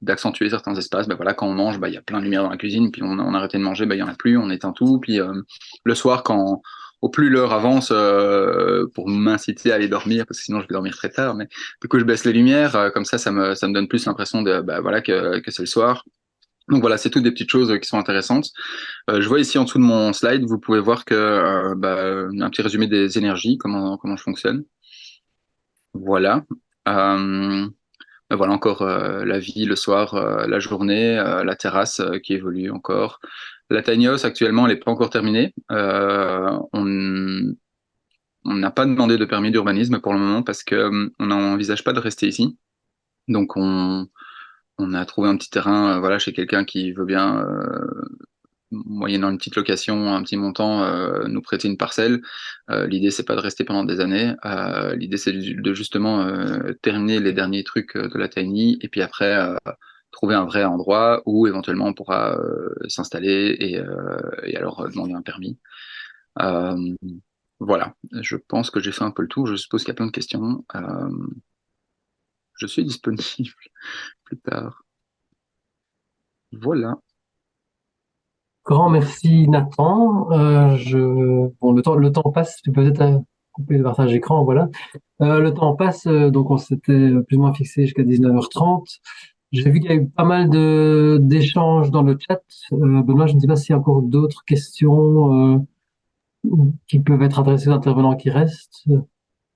d'accentuer certains espaces. Voilà, quand on mange, il y a plein de lumière dans la cuisine, puis on a arrêté de manger, il y en a plus, on éteint tout. Puis le soir, au plus l'heure avance, pour m'inciter à aller dormir, parce que sinon je vais dormir très tard, mais du coup je baisse les lumières, comme ça me donne plus l'impression de voilà que c'est le soir. Donc voilà, c'est toutes des petites choses qui sont intéressantes. Je vois ici en dessous de mon slide, vous pouvez voir que un petit résumé des énergies, comment je fonctionne. Voilà. Voilà encore la vie le soir, la journée, la terrasse qui évolue encore. La tiny house actuellement, elle n'est pas encore terminée. On n'a pas demandé de permis d'urbanisme pour le moment parce que on n'envisage pas de rester ici. Donc on a trouvé un petit terrain, voilà, chez quelqu'un qui veut bien, moyennant une petite location, un petit montant, nous prêter une parcelle. L'idée c'est pas de rester pendant des années. L'idée c'est de justement terminer les derniers trucs de la tiny et puis après trouver un vrai endroit où éventuellement on pourra s'installer et alors demander un permis. Voilà, je pense que j'ai fait un peu le tour. Je suppose qu'il y a plein de questions. Je suis disponible plus tard. Voilà. Grand merci Nathan. Bon, le temps passe, tu peux peut-être couper le partage d'écran, voilà. Le temps passe, donc on s'était plus ou moins fixé jusqu'à 19h30. J'ai vu qu'il y a eu pas mal d'échanges dans le chat. Benoît, je ne sais pas s'il y a encore d'autres questions qui peuvent être adressées aux intervenants qui restent.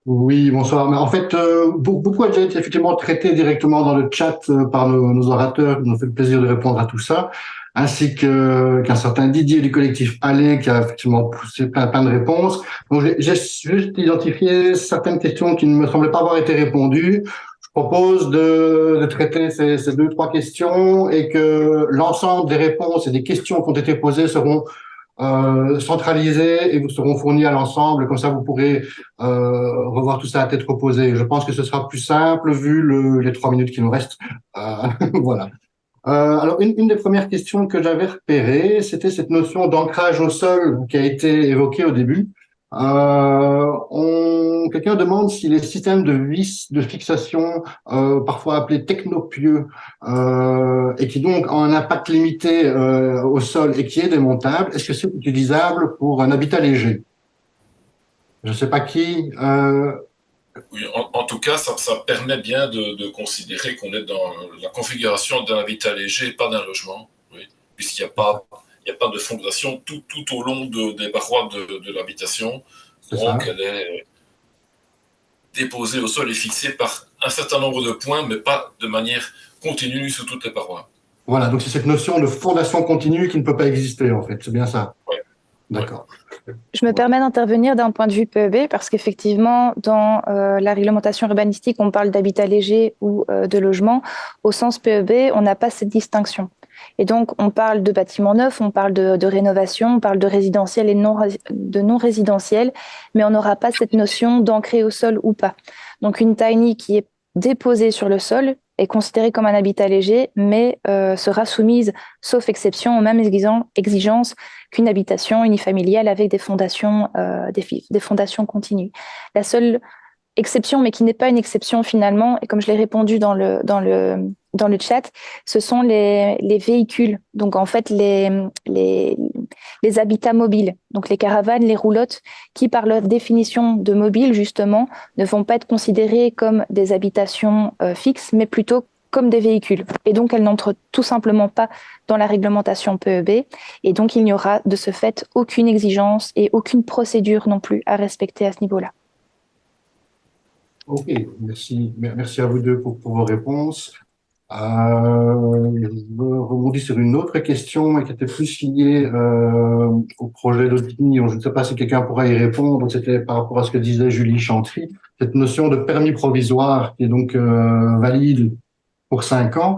Oui, bonsoir. Mais en fait, beaucoup a déjà été effectivement traité directement dans le chat par nos orateurs, qui nous fait le plaisir de répondre à tout ça, ainsi qu'un certain Didier du collectif Allez, qui a effectivement poussé plein de réponses. Donc, j'ai juste identifié certaines questions qui ne me semblaient pas avoir été répondues. Je propose de traiter ces deux, trois questions et que l'ensemble des réponses et des questions qui ont été posées seront centralisés et vous seront fournis à l'ensemble. Comme ça, vous pourrez revoir tout ça à tête reposée. Je pense que ce sera plus simple vu les 3 minutes qui nous restent. Voilà. Alors, une des premières questions que j'avais repérées, c'était cette notion d'ancrage au sol qui a été évoquée au début. Quelqu'un demande si les systèmes de vis de fixation, parfois appelés technopieux, et qui donc ont un impact limité au sol et qui est démontable, est-ce que c'est utilisable pour un habitat léger? Je ne sais pas qui. Oui, en tout cas, ça permet bien de considérer qu'on est dans la configuration d'un habitat léger et pas d'un logement, oui, puisqu'il n'y a pas de fondation tout au long des parois de l'habitation. Donc, elle est déposée au sol et fixée par un certain nombre de points, mais pas de manière continue sur toutes les parois. Voilà, donc c'est cette notion de fondation continue qui ne peut pas exister, en fait. C'est bien ça? Oui. D'accord. Je me permets d'intervenir d'un point de vue PEB parce qu'effectivement, dans la réglementation urbanistique, on parle d'habitat léger ou de logement. Au sens PEB, on n'a pas cette distinction. Et donc, on parle de bâtiments neufs, on parle de rénovation, on parle de résidentiel et de non résidentiel, mais on n'aura pas cette notion d'ancré au sol ou pas. Donc, une tiny qui est déposée sur le sol est considérée comme un habitat léger, mais sera soumise, sauf exception, aux mêmes exigences qu'une habitation unifamiliale avec des fondations continues. La seule exception, mais qui n'est pas une exception finalement, et comme je l'ai répondu dans le chat, ce sont les véhicules. Donc en fait les habitats mobiles, donc les caravanes, les roulottes, qui par leur définition de mobile justement ne vont pas être considérées comme des habitations fixes, mais plutôt comme des véhicules. Et donc elles n'entrent tout simplement pas dans la réglementation PEB, et donc il n'y aura de ce fait aucune exigence et aucune procédure non plus à respecter à ce niveau-là. Ok, merci à vous deux pour vos réponses. Je rebondis sur une autre question, mais qui était plus liée au projet d'opinion. Je ne sais pas si quelqu'un pourra y répondre. C'était par rapport à ce que disait Julie Chantry, cette notion de permis provisoire qui est donc valide pour 5 ans.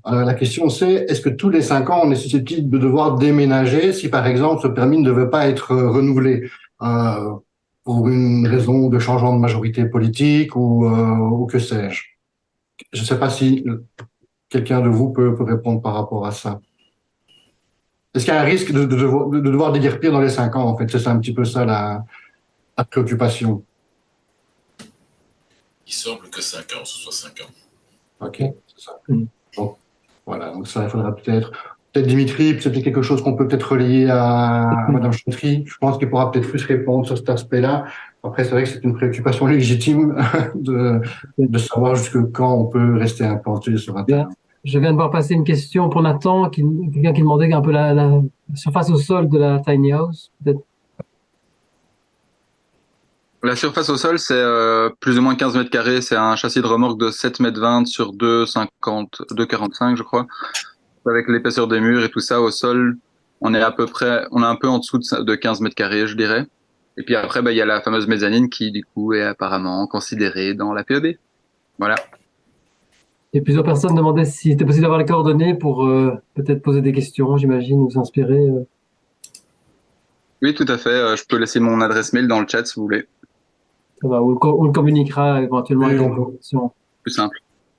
La question c'est, est-ce que tous les 5 ans, on est susceptible de devoir déménager si, par exemple, ce permis ne devait pas être renouvelé? euh, pour une raison de changement de majorité politique ou que sais-je. Je ne sais pas si quelqu'un de vous peut répondre par rapport à ça. Est-ce qu'il y a un risque de devoir déguerpir dans les 5 ans, en fait? C'est un petit peu ça la préoccupation. Il semble que 5 ans, ce soit 5 ans. OK, c'est ça. Donc, voilà, donc ça, il faudra peut-être Dimitri, c'est peut-être quelque chose qu'on peut peut-être relayer à Madame Chantry. Je pense qu'il pourra peut-être plus répondre sur cet aspect-là. Après, c'est vrai que c'est une préoccupation légitime de savoir jusque quand on peut rester implanté sur un terrain. Je viens de voir passer une question pour Nathan, quelqu'un qui demandait un peu la surface au sol de la tiny house, peut-être. La surface au sol, c'est plus ou moins 15 mètres carrés. C'est un châssis de remorque de 7 mètres 20 sur 2,50, 2,45, je crois. Avec l'épaisseur des murs et tout ça, au sol, on est un peu en dessous de 15 mètres carrés, je dirais. Et puis après, il y a la fameuse mezzanine qui, du coup, est apparemment considérée dans la PEB. Voilà. Et plusieurs personnes demandaient si c'était possible d'avoir les coordonnées pour peut-être poser des questions, j'imagine, ou s'inspirer. Oui, tout à fait. Je peux laisser mon adresse mail dans le chat si vous voulez. Ça va, on le communiquera éventuellement avec la question. Plus simple.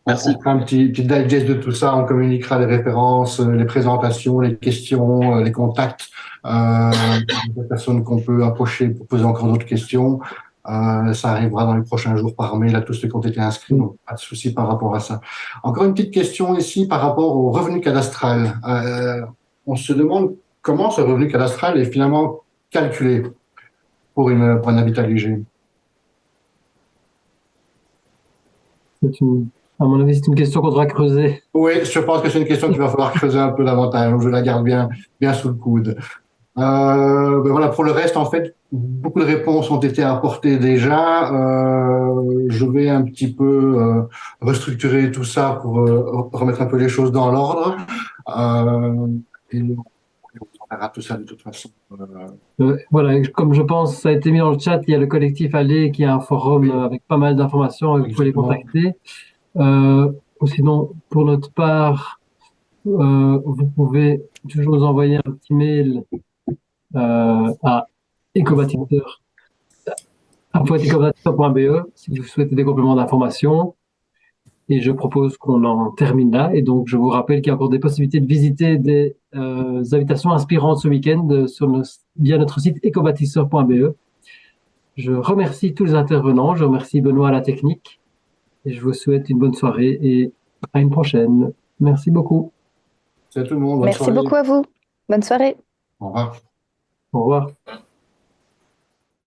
On Merci. fera un petit digest de tout ça, on communiquera les références, les présentations, les questions, les contacts des personnes qu'on peut approcher pour poser encore d'autres questions. Ça arrivera dans les prochains jours par mail à tous ceux qui ont été inscrits, donc pas de souci par rapport à ça. Encore une petite question ici par rapport au revenu cadastral. On se demande comment ce revenu cadastral est finalement calculé pour un habitat léger. À mon avis, c'est une question qu'on devra creuser. Oui, je pense que c'est une question qu'il va falloir creuser un peu davantage. Donc je la garde bien sous le coude. Voilà, pour le reste, en fait, beaucoup de réponses ont été apportées déjà. Je vais un petit peu restructurer tout ça pour remettre un peu les choses dans l'ordre. Et on verra tout ça de toute façon. Voilà, comme je pense, ça a été mis dans le chat, il y a le collectif Allez qui a un forum Oui. avec pas mal d'informations, vous pouvez les Exactement. contacter. Ou sinon, pour notre part, vous pouvez toujours nous envoyer un petit mail à ecobâtisseur.be si vous souhaitez des compléments d'information. Et je propose qu'on en termine là. Et donc, je vous rappelle qu'il y a encore des possibilités de visiter des habitations inspirantes ce week-end via notre site ecobâtisseur.be. Je remercie tous les intervenants. Je remercie Benoît à la technique. Et je vous souhaite une bonne soirée et à une prochaine. Merci beaucoup. C'est tout le monde. Bonne Merci soirée. beaucoup à vous. Bonne soirée. Au revoir. Au revoir.